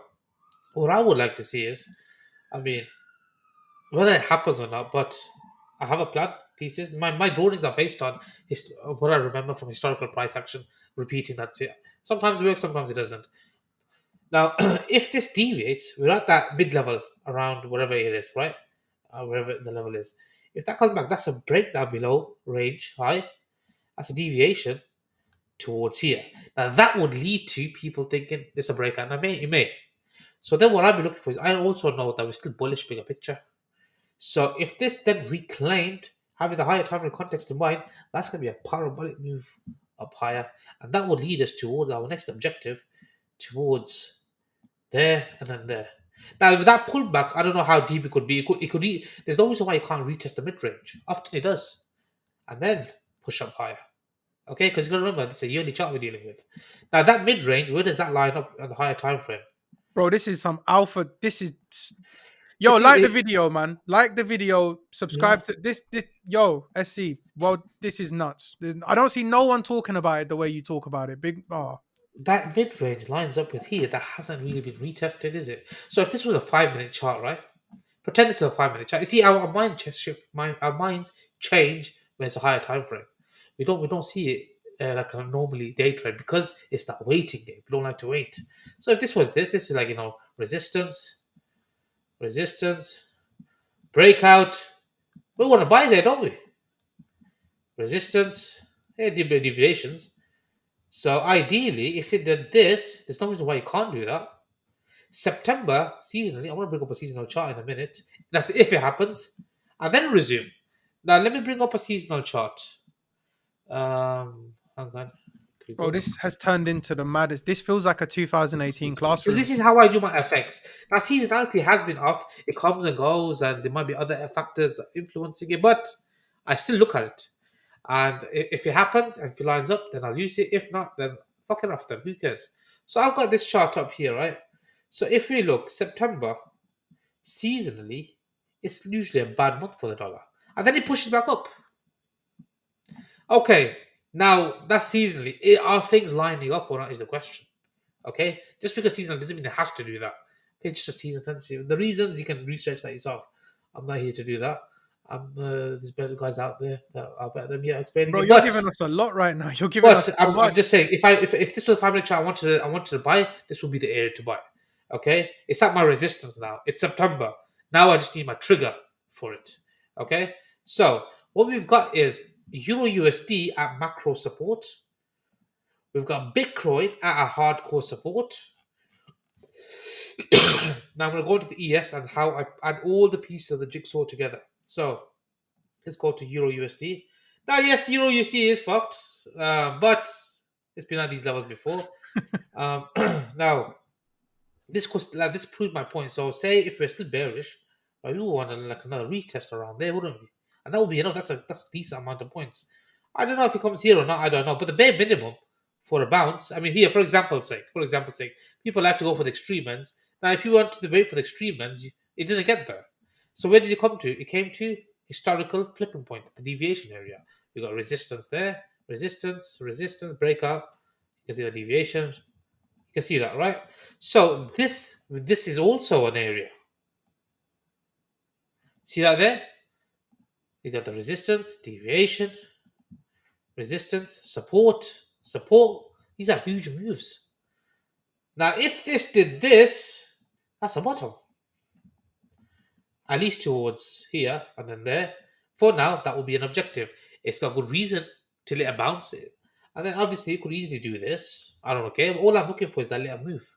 what I would like to see is, I mean, whether it happens or not, but I have a plan thesis. My drawings are based on what I remember from historical price action, repeating that. Sometimes it works, sometimes it doesn't. Now, if this deviates, we're at that mid level around whatever it is, right? Wherever the level is. If that comes back, that's a breakdown below range high. That's a deviation towards here. Now, that would lead to people thinking this is a breakout. Now, it may. So then what I'll be looking for is I also know that we're still bullish bigger picture. So if this then reclaimed, having the higher time frame context in mind, that's going to be a parabolic move up higher. And that will lead us towards our next objective, towards there and then there. Now with that pullback, I don't know how deep it could be. There's no reason why you can't retest the mid range. Often it does, and then push up higher. Okay, because you got to remember this is a yearly chart we're dealing with. Now that mid range, where does that line up on the higher time frame? Bro, this is some alpha. This is yo, If you, like the if, video, man. Like the video. yeah, Subscribe to this. Yo, SC. Well, this is nuts. I don't see no one talking about it the way you talk about it. Big. Oh, that mid range lines up with here. That hasn't really been retested, is it? So if this was a 5 minute chart, right? Pretend this is a 5 minute chart. You see, our mind shift, our minds change when it's a higher time frame. We don't see it like a normally day trade because it's that waiting game. We don't like to wait. So if this was this is like resistance, resistance, breakout. We want to buy there, don't we? Resistance, deviations. So ideally, if it did this, there's no reason why you can't do that. September seasonally, I want to bring up a seasonal chart in a minute. That's if it happens, and then resume. Now let me bring up a seasonal chart. Hang on. Here we bro, go. this has turned into the maddest. This feels like a 2018 So classroom. this is how I do my FX. Now seasonality has been off. It comes and goes, and there might be other factors influencing it, but I still look at it. And if it happens and if it lines up, then I'll use it. If not, then fuck it off them. Who cares? So I've got this chart up here, right? So if we look, September, seasonally, it's usually a bad month for the dollar. And then it pushes back up. Okay, now that's seasonally. Are things lining up or not is the question. Okay, just because seasonal doesn't mean it has to do that. It's just a season tendency. The reasons you can research that yourself. I'm not here to do that. There's better guys out there that are better than me at explaining Bro, it. you're giving us a lot right now. You're giving us so I'm much. just saying, if this was a 5 minute chart, I wanted to buy, this would be the area to buy. Okay, it's at my resistance now. It's September. Now I just need my trigger for it. Okay, so what we've got is Euro USD at macro support. We've got Bitcoin at a hardcore support. Now I'm going to go to the ES and how I add all the pieces of the jigsaw together. So let's go to Euro USD. Now, yes, Euro USD is fucked, but it's been at these levels before. Now, this proved my point. So, say if we're still bearish, we will want like another retest around there, wouldn't we? And that will be enough. That's a decent amount of points. I don't know if it comes here or not. I don't know. But the bare minimum for a bounce, I mean, here for example's sake, people like to go for the extreme ends. Now, if you want to wait for the extreme ends, it didn't get there. So where did it come to? It came to historical flipping point, the deviation area. We got resistance there, resistance, breakout. You can see the deviation. You can see that, right? So this is also an area. See that there? You got the resistance, deviation, resistance, support. These are huge moves. Now, if this did this, that's a bottom. At least towards here and then there. For now, that will be an objective. It's got good reason to let it bounce it. And then obviously you could easily do this. I don't know, okay? All I'm looking for is that little move.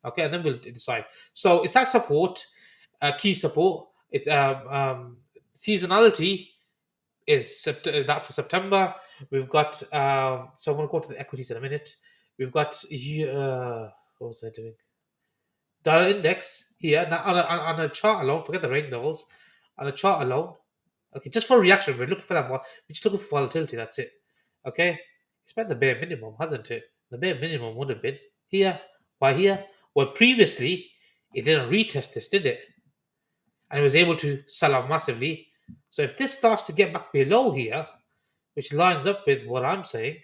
Okay, and then we'll decide. So it's that support, key support. It's seasonality is that for September. We've got so I'm gonna go to the equities in a minute. We've got what was I doing? Dollar index here now on a chart alone. Forget the range levels. On a chart alone, okay, just for reaction, we're looking for that. We're just looking for volatility. That's it. Okay, it's been the bare minimum, hasn't it? The bare minimum would have been here. Why here? Well, previously it didn't retest this, did it? and it was able to sell off massively. So if this starts to get back below here, which lines up with what I'm saying,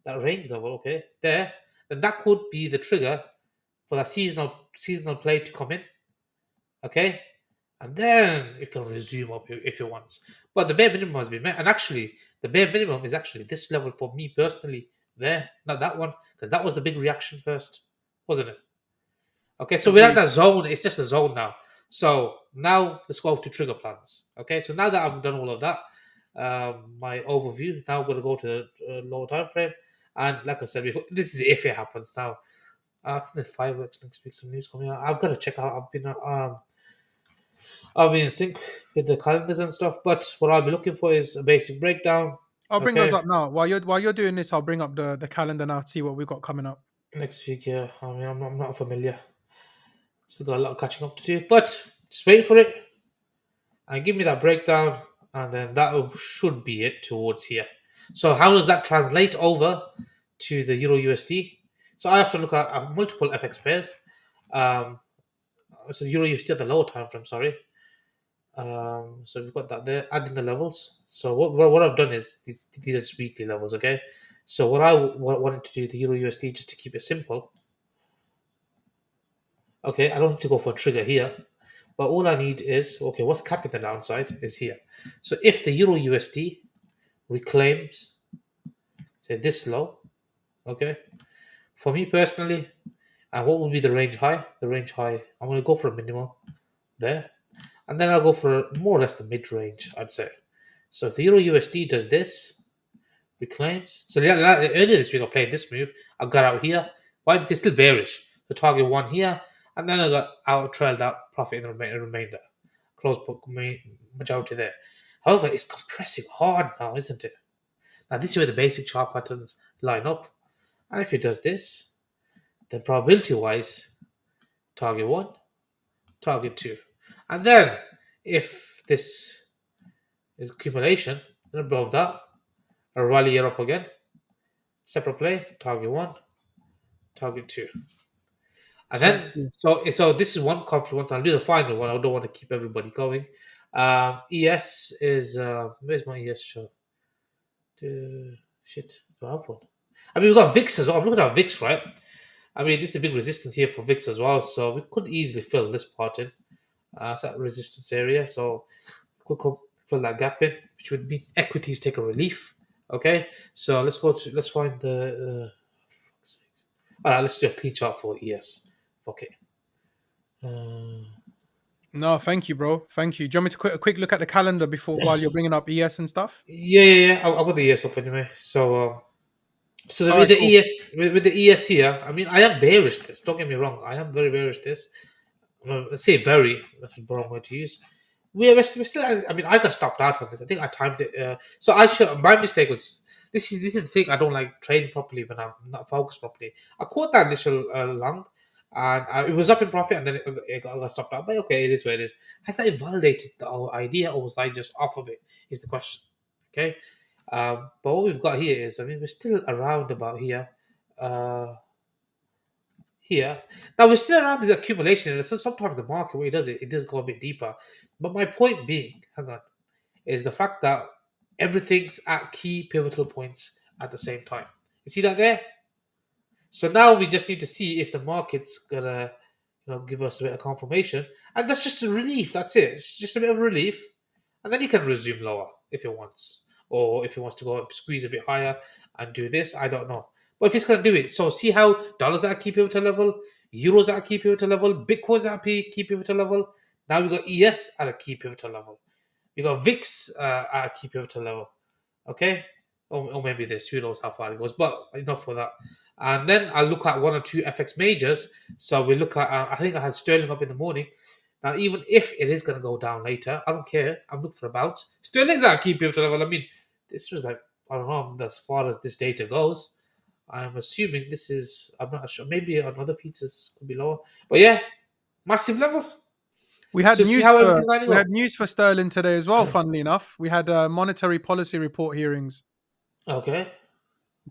that range level, okay, there, then that could be the trigger for that seasonal play to come in, okay, and then it can resume up if it wants. But the bare minimum has been met, and actually, the bare minimum is actually this level for me personally. There, not that one, because that was the big reaction first, wasn't it? Okay, so we're at Agreed. that zone. It's just a zone now. So now let's go to trigger plans. Okay, so now that I've done all of that, my overview. Now I'm going to go to the lower time frame, and like I said before, this is if it happens. Now, I think there's fireworks next week. Some news coming out. I've got to check out. I'll be in sync with the calendars and stuff. But what I'll be looking for is a basic breakdown. I'll bring those Okay, up now. While you're doing this, I'll bring up the calendar now to see what we've got coming up. next week. Yeah, I mean, I'm not familiar. Still got a lot of catching up to do. But just wait for it and give me that breakdown, and then that should be it towards here. So how does that translate over to the Euro USD? So I have to look at multiple FX pairs. So Euro USD at the lower time frame. Sorry. So we've got that there. Adding the levels. So what I've done is these are just weekly levels. Okay. So what I wanted to do the Euro USD just to keep it simple. Okay, I don't need to go for a trigger here. But all I need is, okay, what's capping the downside is here. So if the Euro USD reclaims, say, this low, okay, for me personally, and what would be the range high? The range high, I'm going to go for a minimal there. And then I'll go for more or less the mid-range, I'd say. So if the Euro USD does this, reclaims. So earlier this week I played this move. I got out here. Why? Because it's still bearish. The target one here. And then I got out, trailed out, profit in the remainder. Close book majority there. However, it's compressing hard now, isn't it? Now, this is where the basic chart patterns line up. And if it does this, then probability-wise, target 1, target 2. And then, if this is accumulation, then above that, a rally here up again. Separate play, target 1, target 2. And then, so this is one confluence. I'll do the final one. I don't want to keep everybody going. ES is where's my ES chart? Shit, do I have one? I mean, we've got VIX as well. I'm looking at VIX, right? I mean, this is a big resistance here for VIX as well, so we could easily fill this part in. It's that resistance area, so we could fill that gap in, which would mean equities take a relief. Okay, so let's find the. All right, let's do a clean chart for ES. Okay. No, thank you, bro. Thank you. Do you want me to a quick look at the calendar while you're bringing up ES and stuff? Yeah. I'll put the ES up anyway. So with the ES with the ES here, I mean, I am bearish this. Don't get me wrong. I am very bearish this. Let's say very. That's the wrong word to use. We're still. I mean, I got stopped out on this. I think I timed it. So my mistake was. This is the thing. I don't like trading properly when I'm not focused properly. I caught that initial long, and it was up in profit, and then it got stopped out. But okay, it is what it is. Has that invalidated the whole idea, or was I just off of it? Is the question. Okay. But what we've got here is, I mean, we're still around about here. Here. Now, we're still around this accumulation, and sometimes the market, when it does go a bit deeper. But my point being, hang on, is the fact that everything's at key pivotal points at the same time. You see that there? So now we just need to see if the market's gonna, give us a bit of confirmation, and that's just a relief. That's it. It's just a bit of relief, and then you can resume lower if it wants, or if it wants to go squeeze a bit higher and do this. I don't know, but if it's gonna do it, so see how dollars at a key pivotal level, euros at a key pivotal level, Bitcoin's at a key pivotal level. Now we got ES at a key pivotal level. We got VIX at a key pivotal level. Okay? Or maybe this. Who knows how far it goes. But enough for that. And then I'll look at one or two FX majors. So we look at, I think I had sterling up in the morning. Now, even if it is going to go down later, I don't care. I'm looking for a bounce. Sterling's at a key pivotal level. I mean, this was like, I don't know, as far as this data goes. I'm assuming this is, I'm not sure. Maybe on other features could be lower. But yeah, massive level. We had news for sterling today as well. Funnily enough, we had monetary policy report hearings. Okay.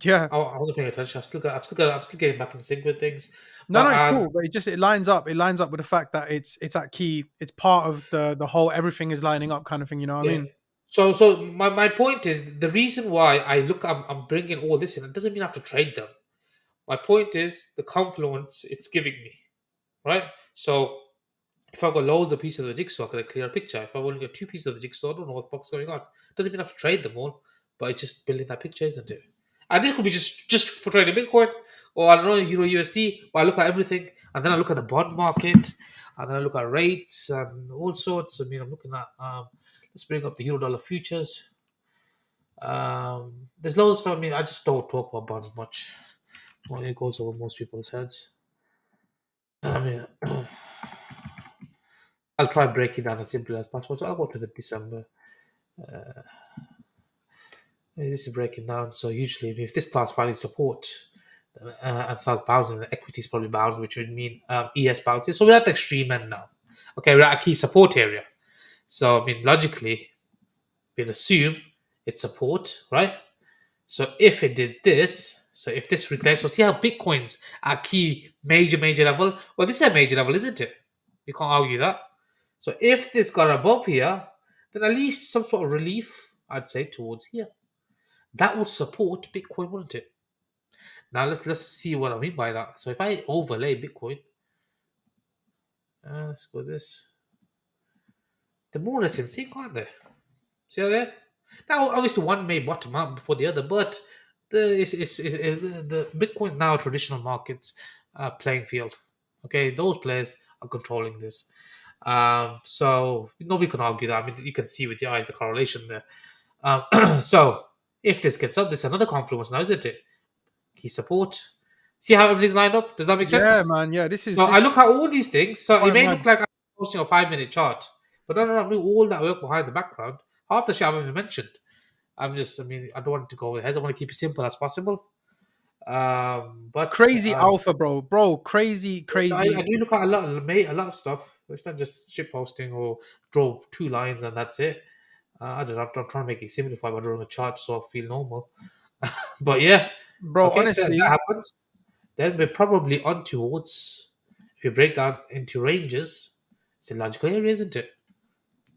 Yeah, I wasn't paying attention. I'm still getting back in sync with things. No, But no, it's cool, but it lines up. It lines up with the fact that it's at key. It's part of the whole everything is lining up kind of thing. You know what I yeah. mean? So my point is the reason why I'm bringing all this in. It doesn't mean I have to trade them. My point is the confluence it's giving me, right? So if I've got loads of pieces of the jigsaw, I get a clearer picture. If I've only got two pieces of the jigsaw, I don't know what the fuck's going on. Doesn't mean I have to trade them all, but it's just building that picture, isn't it? And this could be just for trading Bitcoin or I don't know Euro USD. But I look at everything, and then I look at the bond market, and then I look at rates and all sorts. I mean, I'm looking at let's bring up the Euro dollar futures. There's loads of stuff. I mean, I just don't talk about bonds much. Well, it goes over most people's heads. I mean, I'll try breaking down as simple as possible. So I'll go to the December. This is breaking down. So usually, if this starts finding support and starts bouncing, the equity is probably bounce, which would mean ES bounces. So we're at the extreme end now. Okay, we're at a key support area. So I mean, logically, we'd assume it's support, right? So if it did this, so if this reclaims, so see how Bitcoin's at key major level. Well, this is a major level, isn't it? You can't argue that. So if this got above here, then at least some sort of relief, I'd say, towards here. That would support Bitcoin, wouldn't it? Now let's see what I mean by that. So if I overlay Bitcoin, let's go this. They're more or less in sync, aren't they? See how there? Now, obviously, one may bottom out before the other, but the Bitcoin now traditional markets playing field. Okay, those players are controlling this. So nobody can argue that. I mean, you can see with your eyes the correlation there. So if this gets up, this is another confluence now, isn't it? Key support. See how everything's lined up? Does that make sense? Yeah, man. Yeah, this is So I this look at all these things. So it quite may mad. look like I'm posting a 5 minute chart, but no, I'm doing all that work behind the background. Half the shit I haven't even mentioned. I mean, I don't want it to go over the heads. I want to keep it simple as possible. But Crazy alpha, bro. Crazy, so I crazy. do look at a lot of stuff. It's not just shit posting or draw two lines and that's it. I don't know. I'm trying to make it simplified by drawing a chart so I feel normal. But yeah, Bro, okay, so that honestly, happens. Then we're probably on towards, if you break down into ranges, it's a logical area, isn't it?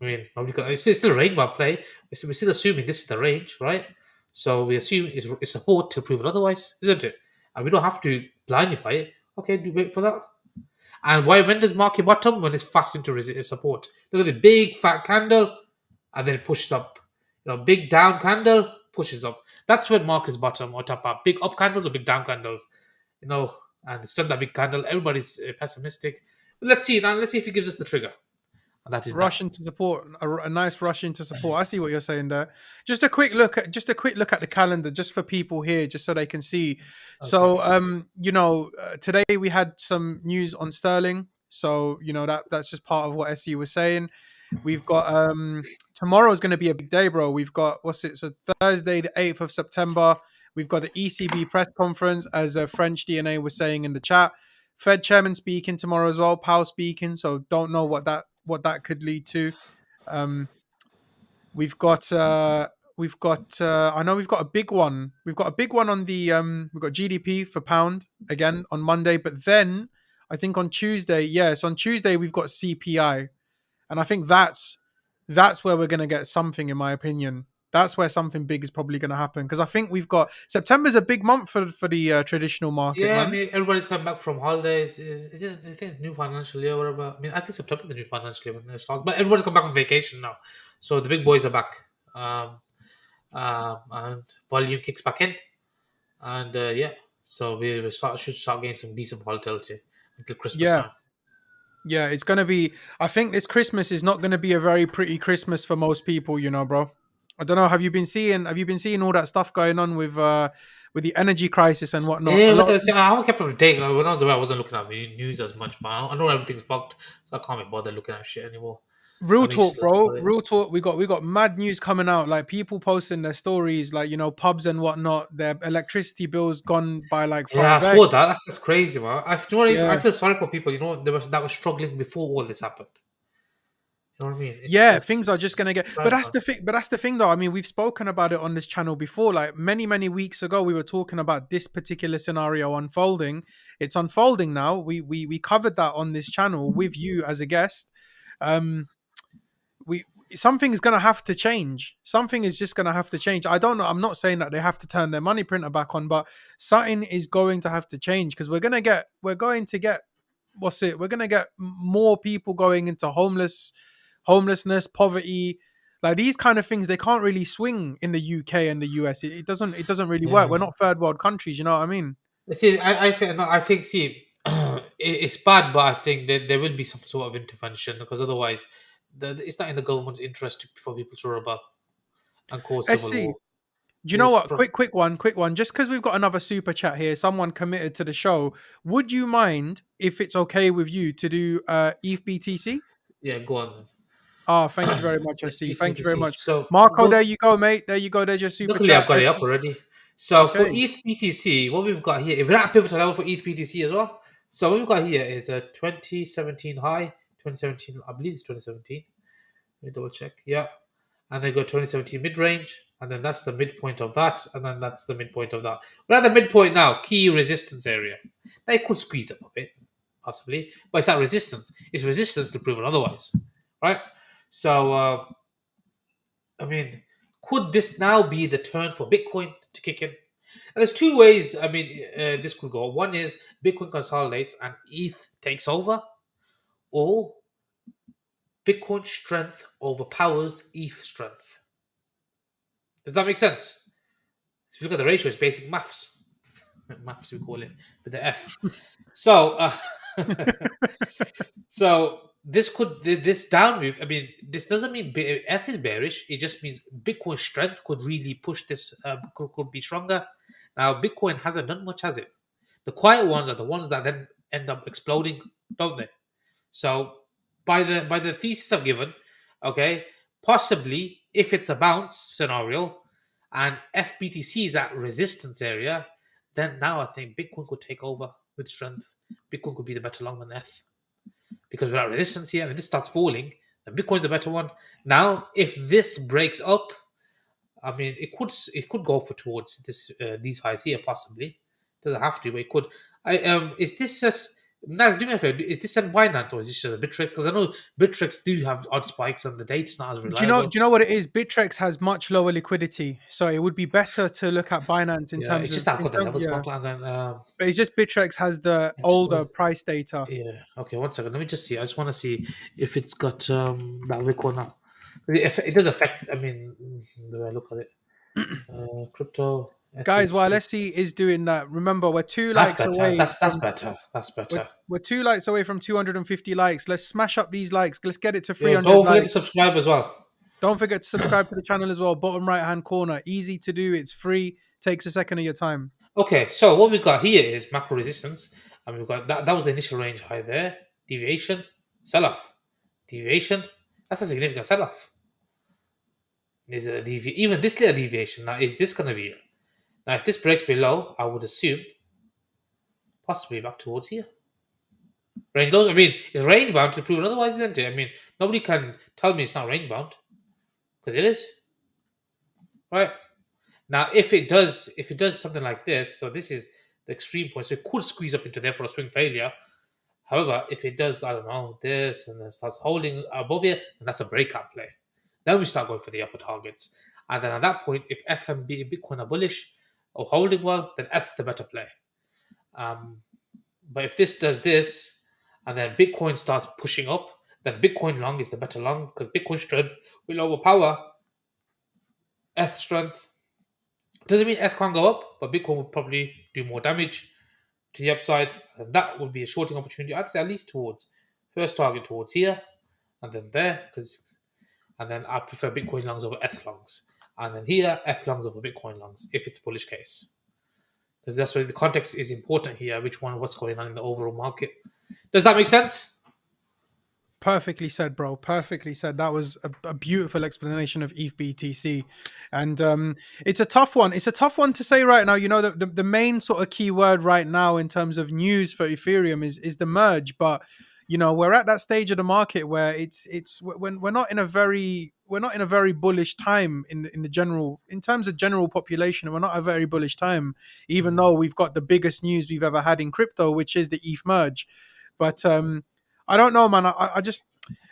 I mean, nobody can, it's still a range by play. We're still assuming this is the range, right? So we assume it's support to prove it otherwise, isn't it? And we don't have to blindly buy it. Okay, do wait for that. And why when does market bottom? When it's fast into support. Look at the big fat candle, and then it pushes up. Big down candle pushes up. That's when markets bottom or top up. Big up candles or big down candles. And it's done that big candle. Everybody's pessimistic. But let's see now. Let's see if he gives us the trigger. And that is rush that. into support, a nice rush into support. I see what you're saying there. Just a quick look at the calendar, just for people here, just so they can see. Okay. So, today we had some news on sterling. So, that's just part of what SE was saying. We've got tomorrow's going to be a big day, bro. We've got so Thursday, the 8th of September. We've got the ECB press conference, as French DNA was saying in the chat. Fed chairman speaking tomorrow as well. Powell speaking. So don't know what that could lead to. We've got I know we've got a big one. We've got a big one on the we've got GDP for pound again on Monday, but then I think on Tuesday, on Tuesday we've got CPI. And I think that's where we're going to get something, in my opinion. That's where something big is probably going to happen, because I think we've got September's a big month for the traditional market, Yeah, I man. mean, everybody's coming back from holidays. Is it? I think it's new financial year, or whatever. I mean, I think September the new financial year when it starts. But everybody's come back from vacation now, so the big boys are back. And volume kicks back in, and yeah, so should start getting some decent volatility until Christmas Yeah, time. yeah, it's going to be. I think this Christmas is not going to be a very pretty Christmas for most people, bro. I don't know. Have you been seeing all that stuff going on with the energy crisis and whatnot? A Yeah, but lot. I haven't kept up to date. When I was away, I wasn't looking at news as much, but I know everything's fucked, so I can't be bothered looking at shit anymore. Real I mean, talk, just bro. Real talk. We got mad news coming out. Like people posting their stories, like pubs and whatnot. Their electricity bills gone by like yeah, I 5x. saw that. That's just crazy, man. You know what it is? I Yeah, feel sorry for people. That were struggling before all this happened. You know what I mean? Yeah, things are just gonna get. It's But bad, that's man. the thing. But that's the thing, though. I mean, we've spoken about it on this channel before. Like many weeks ago, we were talking about this particular scenario unfolding. It's unfolding now. We covered that on this channel with you as a guest. Um, we Something's gonna have to change. Something is just gonna have to change. I don't know. I'm not saying that they have to turn their money printer back on, but something is going to have to change because we're going to get what's it? We're gonna get more people going into homelessness, poverty. Like these kind of things, they can't really swing in the UK and the US. It doesn't really work. We're Yeah. not third world countries. You know what I mean? See, I think, no, I think, see, it's bad, but I think that there will be some sort of intervention because otherwise, it's not in the government's interest for people to rebel and cause Let's civil see. war. Do you know It's what? Quick one. Just because we've got another super chat here, someone committed to the show. Would you mind if it's okay with you to do ETH BTC? yeah, go on Ah, thank you very then. much, I see. Eat Thank you very BTC. much, So Marco. go. There you go, mate. There you go. There's your super Luckily, I've chat. got it up already. So for Okay. ETH BTC, what we've got here, we're at a pivotal level for ETH BTC as well. So what we've got here is a 2017 high, 2017, I believe it's 2017. Let me double check. Yeah. And then go 2017 mid range, and then that's the midpoint of that, and then that's the midpoint of that. We're at the midpoint now, key resistance area. They could squeeze up a bit, possibly, but it's that resistance. It's resistance to proven otherwise, right? So, I mean, could this now be the turn for Bitcoin to kick in? And there's two ways. I mean, this could go. One is Bitcoin consolidates and ETH takes over, or Bitcoin strength overpowers ETH strength. Does that make sense? If you look at the ratio, it's basic maths. Maths, we call it with the F. So, so this down move. I mean, this doesn't mean F is bearish. It just means Bitcoin strength could really push this. Could be stronger. Now, Bitcoin hasn't done much, has it? The quiet ones are the ones that then end up exploding, don't they? So, by the thesis I've given, okay, possibly if it's a bounce scenario and FBTC is at resistance area, then now I think Bitcoin could take over with strength. Bitcoin could be the better long than F because without resistance here, and if this starts falling, then Bitcoin's the better one. Now, if this breaks up, I mean, it could go for towards this these highs here possibly. Doesn't have to, but it could. Is this just? Naz, do me a favor. Is this on Binance or is this just a Bittrex? Because I know Bittrex do have odd spikes and the data's not as Do you know? reliable. Do you know what it is? Bittrex has much lower liquidity, so it would be better to look at Binance in Yeah, terms it's just of that I've got the levels yeah. marked. I'm going. But it's just Bittrex has the older price data. Yeah. Okay. 1 second. Let me just see. I just want to see if it's got that wick or not. It does affect. I mean, the way I look at it, crypto Guys, while FBTC. SC is doing that, remember we're two That's likes better. away That's from better. That's better. we're 2 likes away from 250 likes. Let's smash up these likes. Let's get it to Yo, 300 don't forget to likes. subscribe as well. Don't forget to subscribe to the channel as well. Bottom right hand corner. Easy to do. It's free. Takes a second of your time. Okay, so what we got here is macro resistance, and we've got that was the initial range high there. Deviation, sell off. Deviation, that's a significant sell off. Is a even this little deviation now? Is this going to be it? Now, if this breaks below, I would assume possibly back towards here. Range lows. I mean, it's range bound to prove otherwise, isn't it? I mean, nobody can tell me it's not range bound because it is, right? Now, if it does something like this, so this is the extreme point, so it could squeeze up into there for a swing failure. However, if it does, I don't know, this and then starts holding above here, then that's a breakout play. Then we start going for the upper targets. And then at that point, if FMB Bitcoin are bullish or holding well, then F's the better play. But if this does this, and then Bitcoin starts pushing up, then Bitcoin long is the better long because Bitcoin strength will overpower F strength. Doesn't mean F can't go up, but Bitcoin would probably do more damage to the upside, and that would be a shorting opportunity. I'd say at least towards first target towards here, and then there, and then I prefer Bitcoin longs over F longs, and then here F longs over Bitcoin longs if it's bullish case, because that's where the context is important here. Which one, what's going on in the overall market? Does that make sense? Perfectly said, bro. Perfectly said. That was a beautiful explanation of ETH BTC. And it's a tough one. It's a tough one to say right now. You know, the main sort of key word right now in terms of news for Ethereum is the merge. But, You know, we're at that stage of the market where it's when we're not in a very bullish time in the general, in terms of general population. We're not a very bullish time, even though we've got the biggest news we've ever had in crypto, which is the ETH merge. But I don't know, man. I just,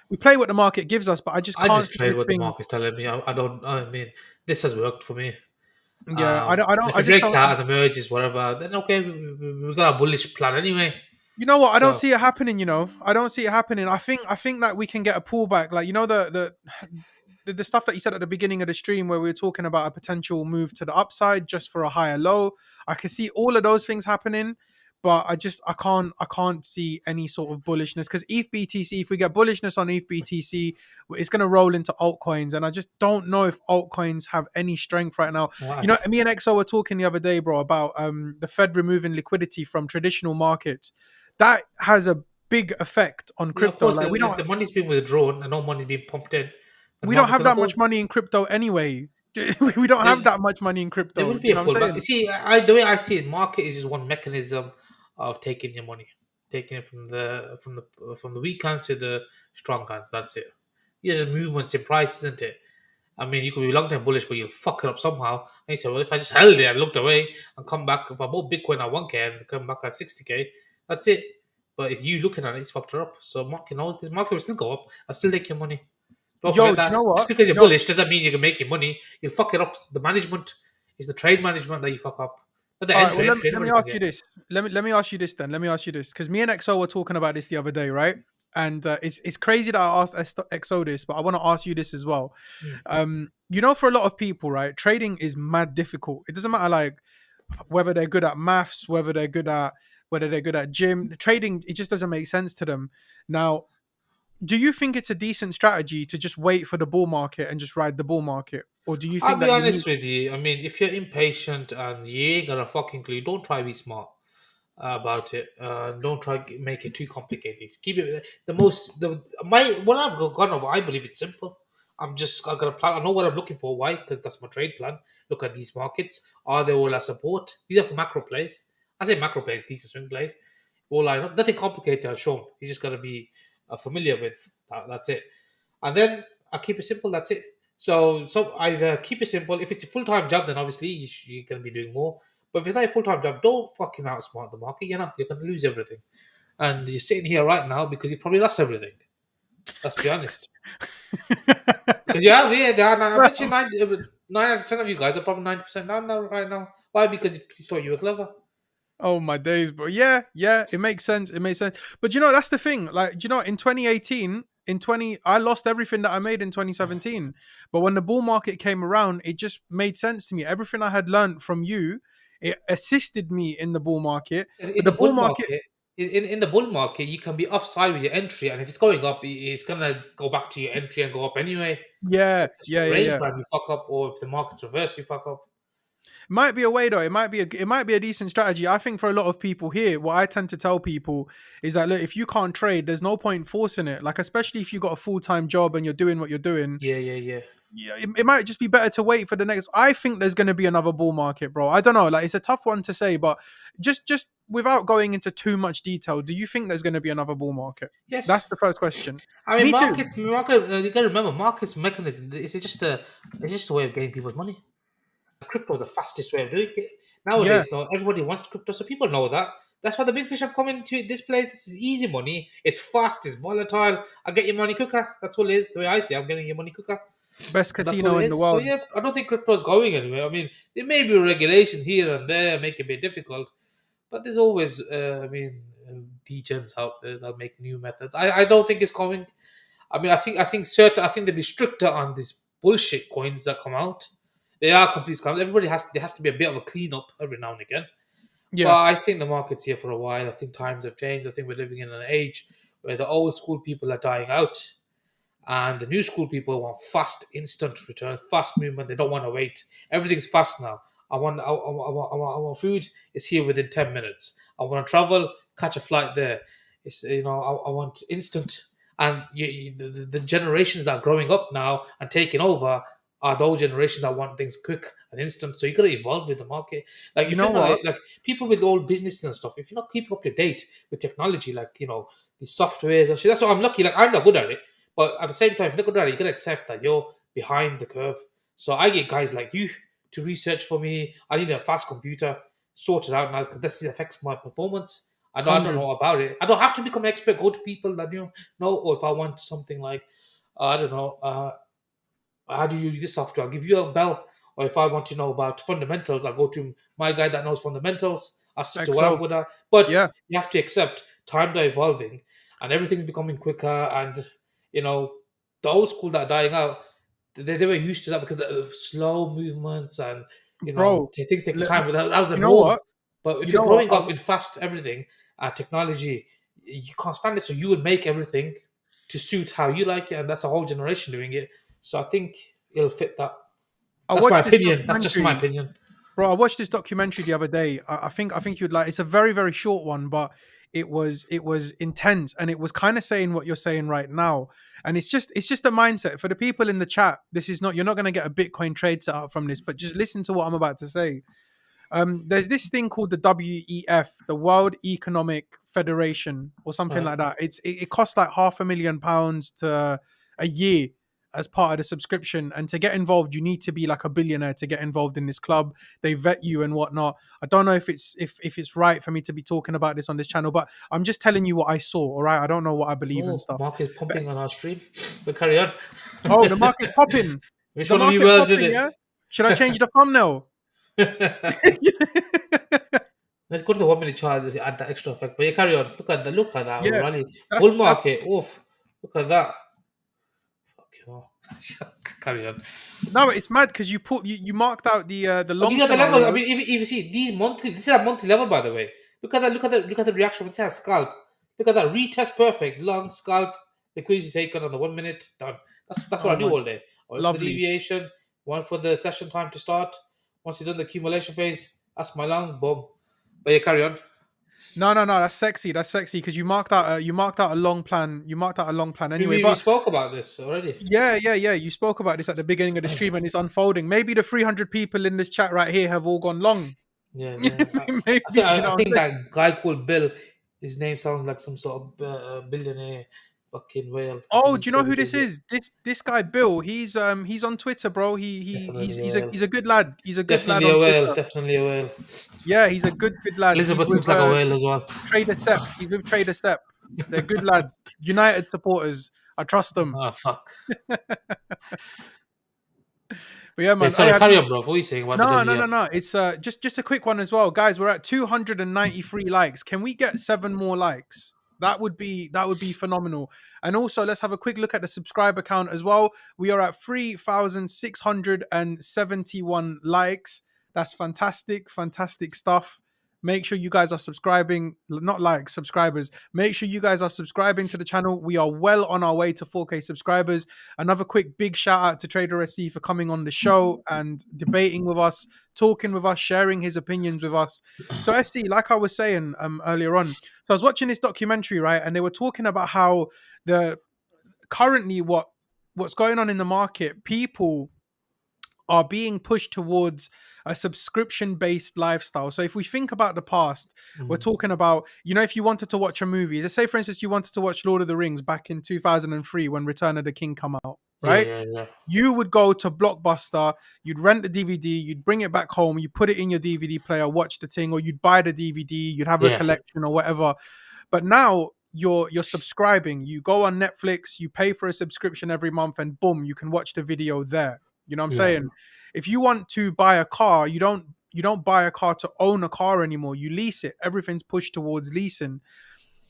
we play what the market gives us, but I just I can't just see trade this what the thing. market's telling me. I don't. I mean, this has worked for me. Yeah, I don't, If I it just breaks don't. out and emerges, whatever, then okay, we got a bullish plan anyway. You know what? I don't So see it happening. You know, I don't see it happening. I think that we can get a pullback. Like, you know, the stuff that you said at the beginning of the stream where we were talking about a potential move to the upside just for a higher low. I can see all of those things happening, but I can't see any sort of bullishness, because ETH BTC. If we get bullishness on ETH BTC, it's going to roll into altcoins, and I just don't know if altcoins have any strength right now. I, You know, me and XO were talking the other day, bro, about the Fed removing liquidity from traditional markets. That has a big effect on yeah, of crypto. course, Like, if the money's being withdrawn and no money's being pumped in, the we don't market's have gonna that much fall. money in crypto anyway. We don't have There, that much money in there crypto. will Do be you a know what I'm pullback. You saying? see, the way I see it, market is just one mechanism of taking your money, taking it from the weak hands to the strong hands. That's it. Yeah, just movements in price, isn't it? I mean, you could be long term bullish, but you'll fuck it up somehow. And you say, well, if I just held it and looked away and come back, if I bought Bitcoin at 1K and come back at 60K, that's it. But if you looking at it, it's fucked her up. So market knows this market will still go up. I'll still take your money. Don't Yo, forget do you that. know Just what? because you're Yo, bullish doesn't mean you can make your money. You'll fuck it up. The management is the trade management that you fuck up. Not the all end right. Well, trade. Trade let me management, ask yeah. you this. Let me ask you this then. Let me ask you this, because me and XO were talking about this the other day, right? And it's crazy that I asked XO this, but I want to ask you this as well. Mm. You know, for a lot of people, right, trading is mad difficult. It doesn't matter, like, whether they're good at maths, whether they're good at gym. The trading, it just doesn't make sense to them. Now, do you think it's a decent strategy to just wait for the bull market and just ride the bull market, or do you I'll think be that you need? honest with you. I mean, if you're impatient and you ain't got a fucking clue, don't try to be smart about it. Don't try to make it too complicated. Keep it the most. The my what I've gone over. I believe it's simple. I got a plan. I know what I'm looking for. Why? Because that's my trade plan. Look at these markets. Are they all at support? These are for macro plays. I say macro plays. These are swing plays. All line up. Nothing complicated as shown. You just got to be familiar with that. That's it. And then I keep it simple. That's it. So either keep it simple. If it's a full time job, then obviously you're gonna be doing more. But if it's not a full time job, don't fucking outsmart the market. You're gonna lose everything. And you're sitting here right now because you probably lost everything. Let's be honest. Because you have here, there are, I bet you 9 out of 10 of you guys are probably 90% down now right now. Why? Because you thought you were clever. Oh my days, bro. Yeah, yeah, it makes sense. It makes sense. But you know, that's the thing. Like, do you know, in 2018, I lost everything that I made in 2017. But when the bull market came around, it just made sense to me. Everything I had learned from you, it assisted me in the bull market. But In the the bull bull market, market, in the bull market, you can be offside with your entry, and if it's going up, it's gonna go back to your entry and go up anyway. yeah, It's just yeah, for yeah, rain yeah. time you fuck up, or if the market's reversed, you fuck up. Might be a way though. It might be a decent strategy. I think for a lot of people here, what I tend to tell people is that, look, if you can't trade, there's no point forcing it. Like, especially if you got a full-time job and you're doing what you're doing, Yeah, yeah, yeah. yeah, it might just be better to wait for the next. I think there's going to be another bull market, bro. I don't know. Like, it's a tough one to say, but just without going into too much detail, do you think there's going to be another bull market? That's Yes. the first question. I mean, Me too. market. You gotta remember, markets mechanism. It's just a way of getting people's money. Crypto is the fastest way of doing it Yeah. nowadays. Though everybody wants crypto, so people know that. That's why the big fish have come into this place. This is easy money. It's fast. It's volatile. I get your money quicker. That's what it is. The way I see, it, I'm getting your money quicker. Best That's what casino it in the is. So world. yeah, I don't think crypto is going anywhere. I mean, there may be a regulation here and there, make it a bit difficult, but there's always, degens out there that'll make new methods. I don't think it's going. I mean, I think they'll be stricter on these bullshit coins that come out. They are complete scams. There has to be a bit of a cleanup every now and again. But Yeah. I think the market's here for a while. I think times have changed. I think we're living in an age where the old school people are dying out, and the new school people want fast, instant return, fast movement. They don't want to wait. Everything's fast now. I want food. It's here within 10 minutes. I want to travel, catch a flight there. I want instant. And the generations that are growing up now and taking over are those generations that want things quick and instant. So you got to evolve with the market. Like You if know you're not what? like people with old business and stuff, if you're not keeping up to date with technology, like these softwares and shit. That's why I'm lucky. Like I'm not good at it, but at the same time, if you're not good at it, you gotta accept that you're behind the curve. So I get guys like you to research for me. I need a fast computer, sort it out now because this affects my performance. I don't 100. know about it. I don't have to become an expert. Go to people that you know, or if I want something like, I don't know, how do you use this software? I'll give you a bell. Or if I want to know about fundamentals, I'll go to my guy that knows fundamentals. I'll stick to what I'm XO. good at. But Yeah, you have to accept times are evolving and everything's becoming quicker. And, you know, the old school that are dying out, they were used to that because of slow movements and, bro. things take le- time. But that was the You know norm. what? But if You you're know what? growing up in fast everything, technology, you can't stand it. So you would make everything to suit how you like it. And that's a whole generation doing it. So I think it'll fit that. I That's my watched this opinion. That's just my documentary. opinion. Bro, I watched this documentary the other day. I think you'd like. It's a very very short one, but it was intense, and it was kind of saying what you're saying right now. And it's just a mindset for the people in the chat. This is not, you're not going to get a Bitcoin trade set up from this, but just listen to what I'm about to say. There's this thing called the WEF, the World Economic Federation, or something Right. like that. It costs like £500,000 to a year as part of the subscription, and to get involved, you need to be like a billionaire to get involved in this club. They vet you and whatnot. I don't know if it's right for me to be talking about this on this channel, but I'm just telling you what I saw. All right, I don't know what I believe and Oh, stuff. Mark is But pumping on our stream. But carry on. oh, the market's popping. Which The one of you market's words did popping. Yeah. Should I it? change the thumbnail? Let's go to the 1 minute chart. Just add that extra effect. But yeah, carry on. Look at that Yeah, rally. that's Bull that's market. Oof. Look at that. Fuck you. Carry on. no, it's mad because you marked out the But long these are the levels. I scenario. mean, if you see these monthly, this is a monthly level, by the way. Look at the reaction. It says scalp. Look at that retest perfect long scalp. Liquidity taken on the 1 minute done. That's what Oh I do my, all day. I wait for the lovely. deviation. One for the session time to start. Once you've done the accumulation phase, that's my long boom. But yeah, carry on. No, no, no. That's sexy. That's sexy because you marked out a long plan. You marked out a long plan We, anyway. we, we But spoke about this already. yeah, yeah, yeah. You spoke about this at the beginning of the stream, and it's unfolding. Maybe the 300 people in this chat right here have all gone long. Yeah, yeah. Maybe, do you know I what I'm think saying? that guy called Bill. His name sounds like some sort of billionaire fucking whale. I think Oh, he's do you know probably who this doing it. is? This guy Bill. He's on Twitter, bro. He's Definitely a he's a whale. he's a good lad. He's a good lad Definitely a on whale. Twitter. Definitely a whale. Yeah, he's a good lad. He's Elizabeth with looks like a whale as well. TraderSZ. He's with TraderSZ. They're good lads. United supporters. I trust them. Oh fuck. But yeah, Yeah, man. sorry, carry on, bro. What are you saying about the No, no, no, WF? no. It's just a quick one as well, guys. We're at 293 likes. Can we get 7 more likes? That would be phenomenal. And also, let's have a quick look at the subscriber count as well. We are at 3,671 likes. That's fantastic, fantastic stuff. Make sure you guys are subscribing, not likes, subscribers. Make sure you guys are subscribing to the channel. We are well on our way to 4K subscribers. Another quick big shout out to TraderSZ for coming on the show and debating with us, talking with us, sharing his opinions with us. So SC, like I was saying earlier on, so I was watching this documentary, right, and they were talking about how the currently what's going on in the market, people are being pushed towards a subscription based lifestyle. So if we think about the past, we're Mm. talking about, if you wanted to watch a movie, let's say for instance you wanted to watch Lord of the Rings back in 2003 when Return of the King come out, Yeah, right? yeah, yeah. You would go to Blockbuster, you'd rent the DVD, you'd bring it back home, you put it in your DVD player, watch the thing, or you'd buy the DVD, you'd have a Yeah. collection or whatever. But now you're subscribing. You go on Netflix, you pay for a subscription every month, and boom, you can watch the video there. You know what I'm Yeah. saying? If you want to buy a car, you don't buy a car to own a car anymore. You lease it. Everything's pushed towards leasing.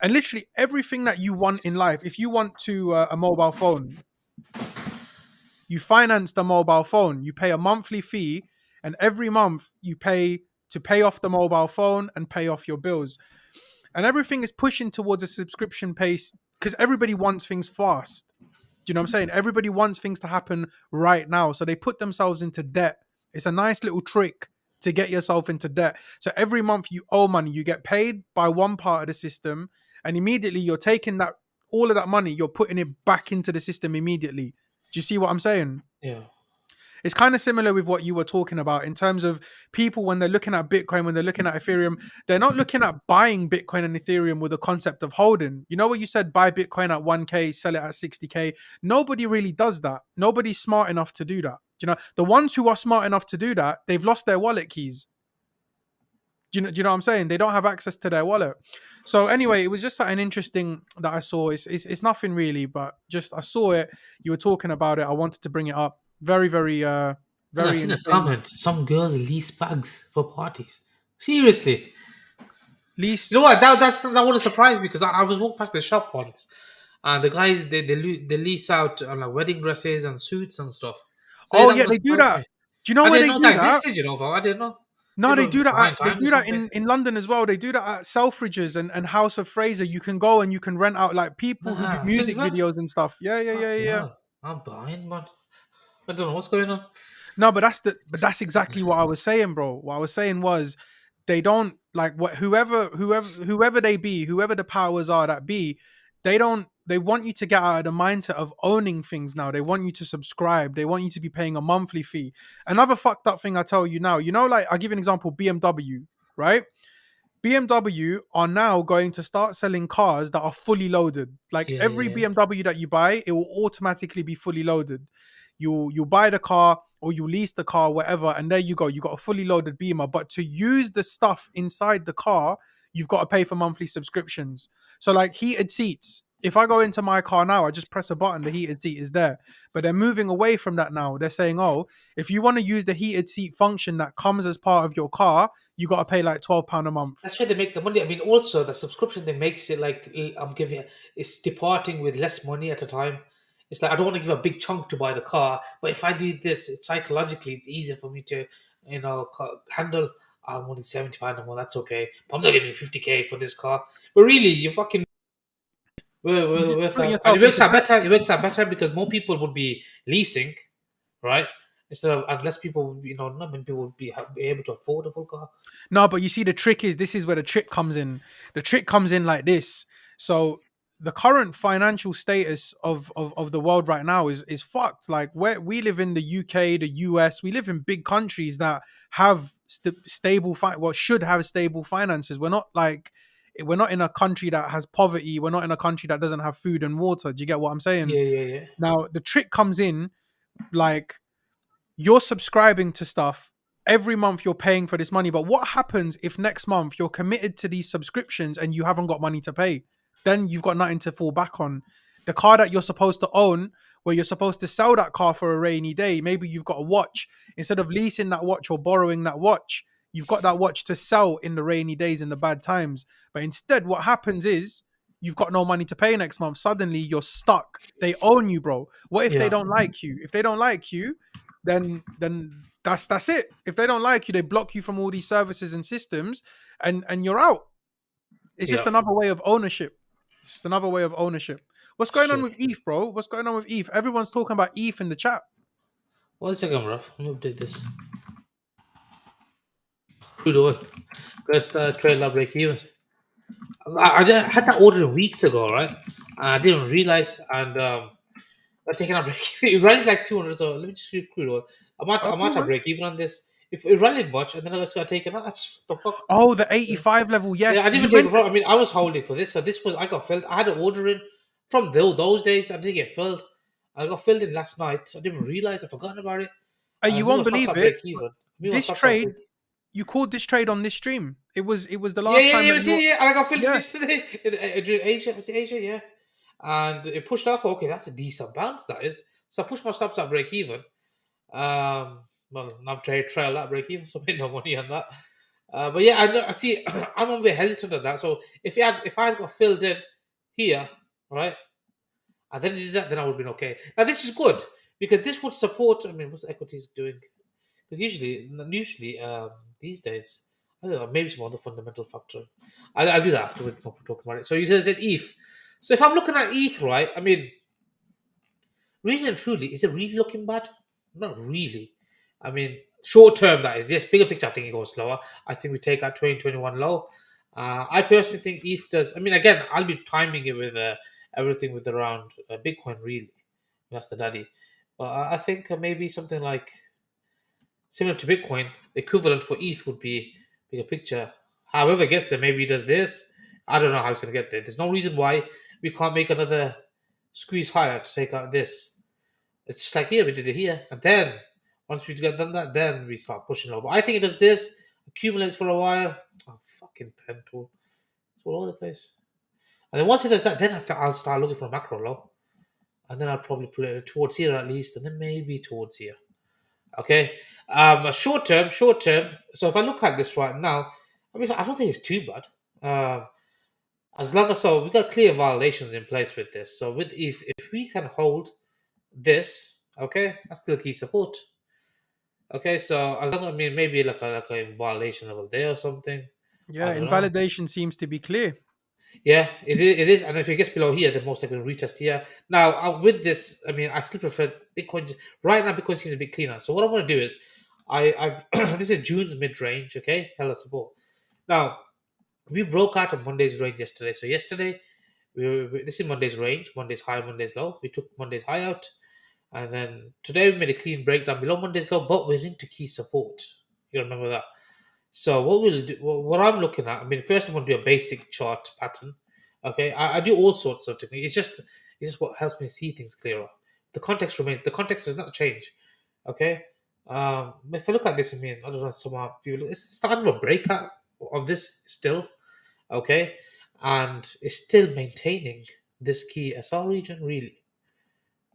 And literally everything that you want in life, if you want to a mobile phone, you finance the mobile phone. You pay a monthly fee, and every month you pay to pay off the mobile phone and pay off your bills. And everything is pushing towards a subscription pace because everybody wants things fast. Do you know what I'm saying? Everybody wants things to happen right now. So they put themselves into debt. It's a nice little trick to get yourself into debt. So every month you owe money, you get paid by one part of the system, and immediately you're taking all of that money, you're putting it back into the system immediately. Do you see what I'm saying? Yeah. It's kind of similar with what you were talking about in terms of people when they're looking at Bitcoin, when they're looking at Ethereum, they're not looking at buying Bitcoin and Ethereum with the concept of holding. You know what you said, buy Bitcoin at 1K, sell it at 60K. Nobody really does that. Nobody's smart enough to do that. You know, the ones who are smart enough to do that, they've lost their wallet keys. Do you know what I'm saying? They don't have access to their wallet. So anyway, it was just something interesting that I saw. It's nothing really, but just I saw it. You were talking about it. I wanted to bring it up. Very, very, And I've very seen a insane. comment. Some girls lease bags for parties. Seriously. Least, You know what? That would have surprised me because I was walking past the shop once, and the guys they lease out like wedding dresses and suits and stuff. So yeah, oh that yeah, would have they do surprised that. me. Do you know I where didn't they know do that that? existed. Bro. I didn't know. No, they Maybe do that. behind They times or do that something. in London as well. They do that at Selfridges and House of Fraser. You can go and you can rent out like people who do Nah, since music when? videos and stuff. Yeah, yeah, yeah, Fucking yeah. hell. I'm behind, man. I don't know what's going on. No, but that's exactly what I was saying, bro. What I was saying was they don't like what whoever they be, whoever the powers are that be, they want you to get out of the mindset of owning things now. They want you to subscribe. They want you to be paying a monthly fee. Another fucked up thing I tell you now, like I'll give you an example, BMW, right? BMW are now going to start selling cars that are fully loaded. Like Yeah, every yeah, BMW that you buy, it will automatically be fully loaded. You buy the car or you lease the car, whatever, and there you go. You got a fully loaded Beamer. But to use the stuff inside the car, you've got to pay for monthly subscriptions. So like heated seats. If I go into my car now, I just press a button, the heated seat is there. But they're moving away from that now. They're saying, oh, if you want to use the heated seat function that comes as part of your car, you got to pay like £12 a month. that's where they make the money. I mean, also the subscription they makes it like I'm giving it's departing with less money at a time. It's like I don't want to give a big chunk to buy the car, but if I do this, psychologically, it's easier for me to, handle. I'm only £70 a month. That's okay. But I'm not giving 50K for this car. But really, you fucking You're just worth putting that. And yourself into debt. It works out better because more people would be leasing, right? Instead of unless people, not many people would be able to afford a full car. No, but you see, the trick is this is where the trick comes in. The trick comes in like this. So the current financial status of the world right now is fucked. Like where we live in the UK, the US, we live in big countries that have stable, should have stable finances. We're not in a country that has poverty. We're not in a country that doesn't have food and water. Do you get what I'm saying? Yeah, yeah, yeah. Now the trick comes in like you're subscribing to stuff every month, you're paying for this money, but what happens if next month you're committed to these subscriptions and you haven't got money to pay? Then you've got nothing to fall back on. The car that you're supposed to own, where you're supposed to sell that car for a rainy day, maybe you've got a watch. Instead of leasing that watch or borrowing that watch, you've got that watch to sell in the rainy days, in the bad times. But instead what happens is you've got no money to pay next month. Suddenly you're stuck. They own you, bro. What if they Yeah, don't like you? If they don't like you, then that's it. If they don't like you, they block you from all these services and systems, and you're out. It's just yeah. another way of ownership. It's just another way of ownership. What's It's going on true. with ETH, bro? What's going on with ETH? Everyone's talking about ETH in the chat. 1 second, bro. Let me update this. Crude oil. Let's trade lab break even. Had that order weeks ago, right? I didn't realize, and I'm taking a break. It rallied like 200, so let me just do crude oil. Oh, I might cool, have man. break even on this. If it rallied much, and then I just got taken out, that's the fuck. Oh, the 85 level. Yeah, I Yes, didn't you even take a went. profit. I mean, I was holding for this, so I got filled. I had an order in from those days. I didn't get filled. I got filled in last night. I didn't even realize I forgotten about it. You Me won't was stops believe at it. break even. Me was This stops at trade, break. you called this trade on this stream. It was the Yeah, last yeah, time yeah, that yeah, you. yeah. And I got filled in Yeah. yesterday during Asia. Was it Asia? Yeah. And it pushed up. Okay, that's a decent bounce. That is. So I pushed my stops at break even. Well, now trail at break even, so I made no money on that. But yeah, I know. I see. I'm a bit hesitant on that. So if I had got filled in here, right, and then did that, then I would have been okay. Now this is good because this would support. I mean, what's equities doing? Because usually, these days, I don't know, maybe some other fundamental factor. I'll do that afterwards. Not talking about it. So you guys said ETH. So if I'm looking at ETH, right? I mean, really and truly, is it really looking bad? Not really. I mean, short term, that is. Yes, bigger picture, I think it goes slower. I think we take out 2021 low. I personally think ETH does. I mean, again, I'll be timing it with everything with around Bitcoin, really. That's the daddy. But I think maybe something like similar to Bitcoin. The equivalent for ETH would be bigger picture. However, it gets there, maybe it does this. I don't know how it's going to get there. There's no reason why we can't make another squeeze higher to take out this. It's just like here, we did it here. And then, once we get done that, then we start pushing over. I think it does this, accumulates for a while. Oh, fucking pen tool. It's all over the place. And then once it does that, then I'll start looking for a macro low. And then I'll probably put it towards here at least, and then maybe towards here. Okay? Short term. So if I look at this right now, I mean, I don't think it's too bad. As long as we got clear violations in place with this. So with if we can hold this, okay, that's still key support. Okay, so as long as maybe like a violation level there or something. Yeah, I don't know. invalidation seems to be clear. Yeah, it is, and if it gets below here, then most likely retest here. Now, with this, I mean, I still prefer Bitcoin. Right now, Bitcoin seems a bit cleaner. So what I want to do is, I this is June's mid range. Okay, hella support. Now, we broke out of Monday's range yesterday. So yesterday, this is Monday's range. Monday's high, Monday's low. We took Monday's high out, and then today we made a clean breakdown below Monday's low, but we're into key support. You remember that. So what we'll do, what I'm looking at, I mean, first I'm going to do a basic chart pattern. Okay, I do all sorts of techniques. It's just what helps me see things clearer. The context remains. The context does not change. Okay. If I look at this, I mean, I don't know, some people. It's starting a breakout of this still. Okay, and it's still maintaining this key SR region really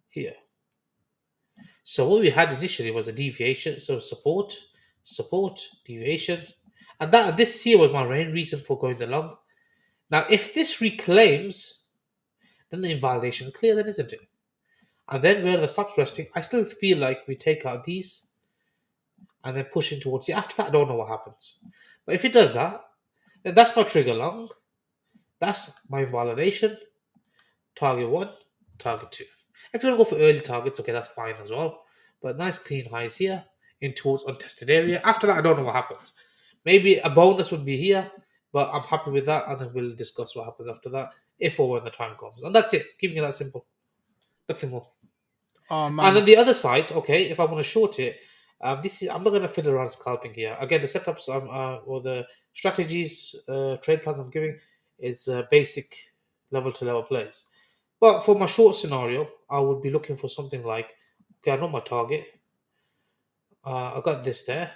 here. So what we had initially was a deviation, so support, deviation, and this here was my main reason for going along. Now, if this reclaims, then the invalidation is clear, then isn't it? And then where the stops resting, I still feel like we take out these and then push in towards the. After that, I don't know what happens. But if it does that, then that's my trigger long. That's my invalidation. Target 1, target 2. If you want to go for early targets, okay, that's fine as well. But nice clean highs here in towards untested area. After that, I don't know what happens. Maybe a bonus would be here, but I'm happy with that, and then we'll discuss what happens after that, if or when the time comes. And that's it. Keeping it that simple. Nothing more. Oh And man, on the other side, okay, if I want to short it, I'm not going to fiddle around scalping here. Again, the setups or the strategies, trade plans I'm giving is basic level to level plays. But for my short scenario, I would be looking for something like, okay, I know my target. I got this there.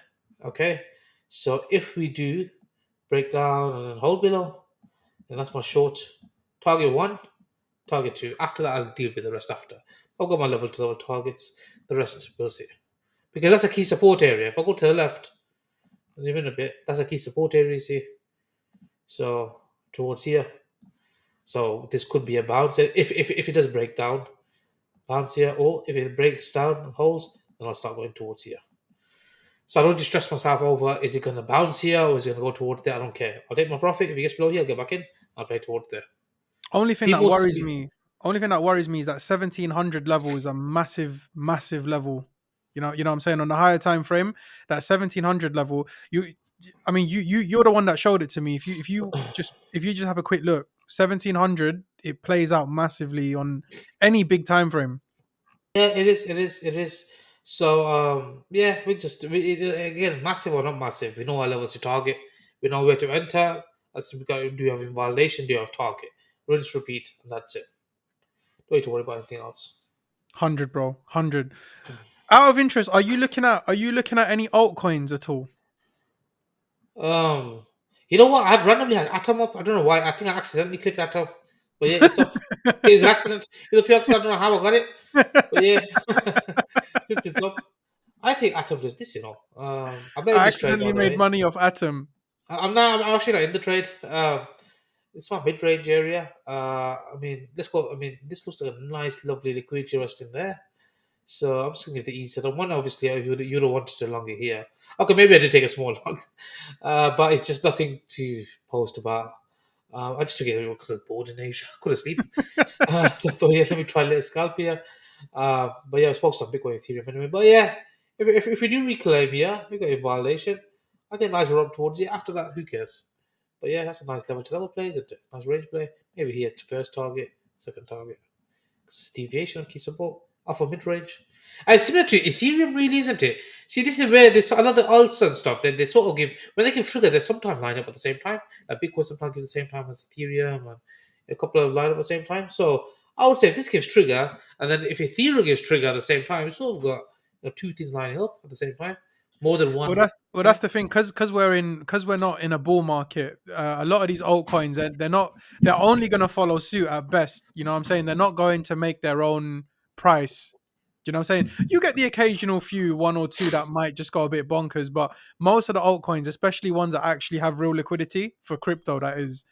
Okay, so if we do break down and then hold below, then that's my short. Target 1, target 2. After that, I'll deal with the rest after. I've got my level to level targets. The rest we'll see. Because that's a key support area. If I go to the left, zoom in a bit, that's a key support area, you see. So towards here. So this could be a bounce. If it does break down, bounce here, or if it breaks down and holds, then I'll start going towards here. So I don't just stress myself over, is it going to bounce here or is it going to go towards there? I don't care. I'll take my profit. If it gets below here, I'll get back in. I'll play towards there. only thing that People worries see- me. Only thing that worries me is that 1700 level is a massive, massive level. You know what I'm saying? On the higher time frame, that 1700 level, you're the one that showed it to me. If you just have a quick look, 1700, it plays out massively on any big time frame. Yeah, it is. So yeah, again, massive or not massive, we know our levels to target. We know where to enter. As we got, do you have invalidation? Do you have target? Rinse, repeat, and that's it. Don't need to worry about anything else. 100, bro, 100. Out of interest, are you looking at any altcoins at all? You know what? I randomly had Atom up. I don't know why. I think I accidentally clicked Atom, but yeah, it's up. It was an accident. It was a pure accident. I don't know how I got it, but yeah, since it's up, I think Atom does this. You know, I'm not in I this trade, by accidentally the made way. money off Atom. I'm actually not in the trade. It's my mid-range area. I mean, let's go. I mean, this looks like a nice, lovely liquidity rest in there. So I'm just gonna give the E set. And one, obviously, you don't want it to longer here. Okay, maybe I did take a small long, but it's just nothing to post about. I just took it because I was bored in Asia. I couldn't sleep. So I thought, yeah, let me try a little scalp here. But yeah, I was focused on Bitcoin Ethereum anyway. But yeah, if we do reclaim here, we got a violation. I think nice run towards it. After that, who cares? But yeah, that's a nice level to level play, isn't it? Nice range play. Maybe here to first target, second target. It's deviation, key support. off a mid range. And similar to Ethereum, really, isn't it? See, this is where there's another alts and stuff that they sort of give when they give trigger. They sometimes line up at the same time. Like Bitcoin sometimes gives the same time as Ethereum, and a couple of line up at the same time. So I would say if this gives trigger, and then if Ethereum gives trigger at the same time, it's sort of got two things lining up at the same time, more than Well, one. that's the thing, because we're not in a bull market. A lot of these altcoins, they're only going to follow suit at best. You know what I'm saying? They're not going to make their own price. Do you know what I'm saying? You get the occasional few, one or two that might just go a bit bonkers, but most of the altcoins, especially ones that actually have real liquidity for crypto, that is,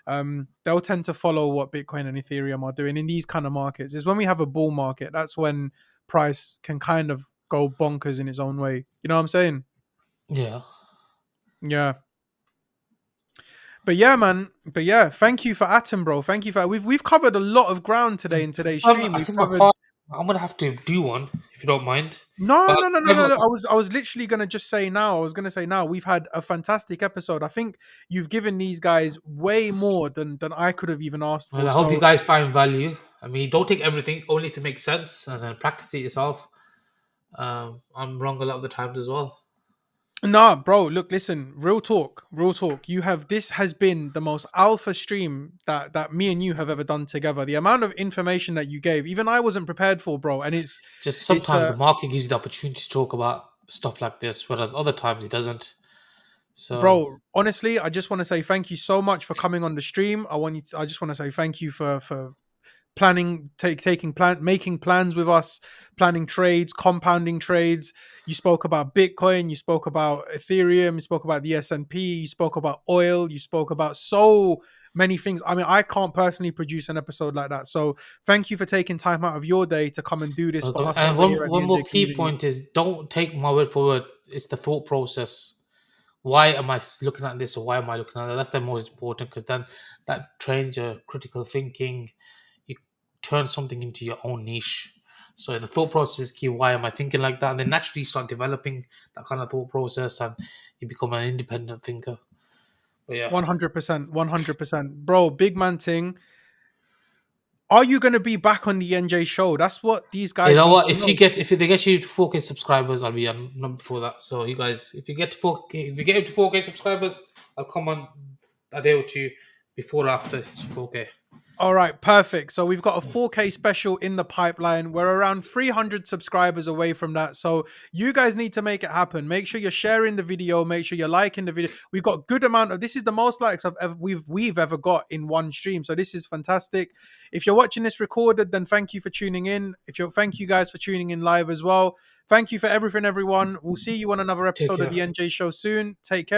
they'll tend to follow what Bitcoin and Ethereum are doing in these kind of markets. Is when we have a bull market, that's when price can kind of go bonkers in its own way. You know what I'm saying? Yeah. Yeah. But yeah, man. But yeah, thank you for Atom, bro. Thank you for we've covered a lot of ground today in today's stream. I We've think covered I'm gonna have to do one if you don't mind. no, But no, no, no, no, no. I was literally gonna just say now. I was gonna say now. We've had a fantastic episode. I think you've given these guys way more than I could have even asked well, for. I hope you So guys find value. I mean, don't take everything, only if it makes sense, and then practice it yourself. I'm wrong a lot of the times as well. nah, bro. Look, listen. Real talk. Real talk. This has been the most alpha stream that me and you have ever done together. The amount of information that you gave, even I wasn't prepared for, bro. And Just it's sometimes the market gives you the opportunity to talk about stuff like this, whereas other times it doesn't. So bro, honestly, I just want to say thank you so much for coming on the stream. I just want to say thank you for planning, making plans with us, planning trades, compounding trades. You spoke about Bitcoin, you spoke about Ethereum, you spoke about the S&P, you spoke about oil, you spoke about so many things. I mean, I can't personally produce an episode like that. So thank you for taking time out of your day to come and do this for us and over here at the one more NJ key community. point is don't take my word for word. It's the thought process. Why am I looking at this or why am I looking at that? That's the most important because then that trains your critical thinking. You turn something into your own niche. So the thought process is key. Why am I thinking like that? And then naturally you start developing that kind of thought process and you become an independent thinker. But yeah. 100%, 100%. Bro, big man thing. Are you going to be back on the NJ show? That's what these You guys know need what? to know. If they get you to 4K subscribers, I'll be on not before that. So you guys, if you get to 4K, if you get to 4K subscribers, I'll come on a day or two before or after 4K. All right, perfect. So we've got a 4K special in the pipeline. We're around 300 subscribers away from that. So you guys need to make it happen. Make sure you're sharing the video. Make sure you're liking the video. We've got good amount of. This is the most likes we've ever got in one stream. So this is fantastic. If you're watching this recorded, then thank you for tuning in. Thank you guys for tuning in live as well. Thank you for everything, everyone. We'll see you on another Take episode of care. the NJ Show soon. Take care.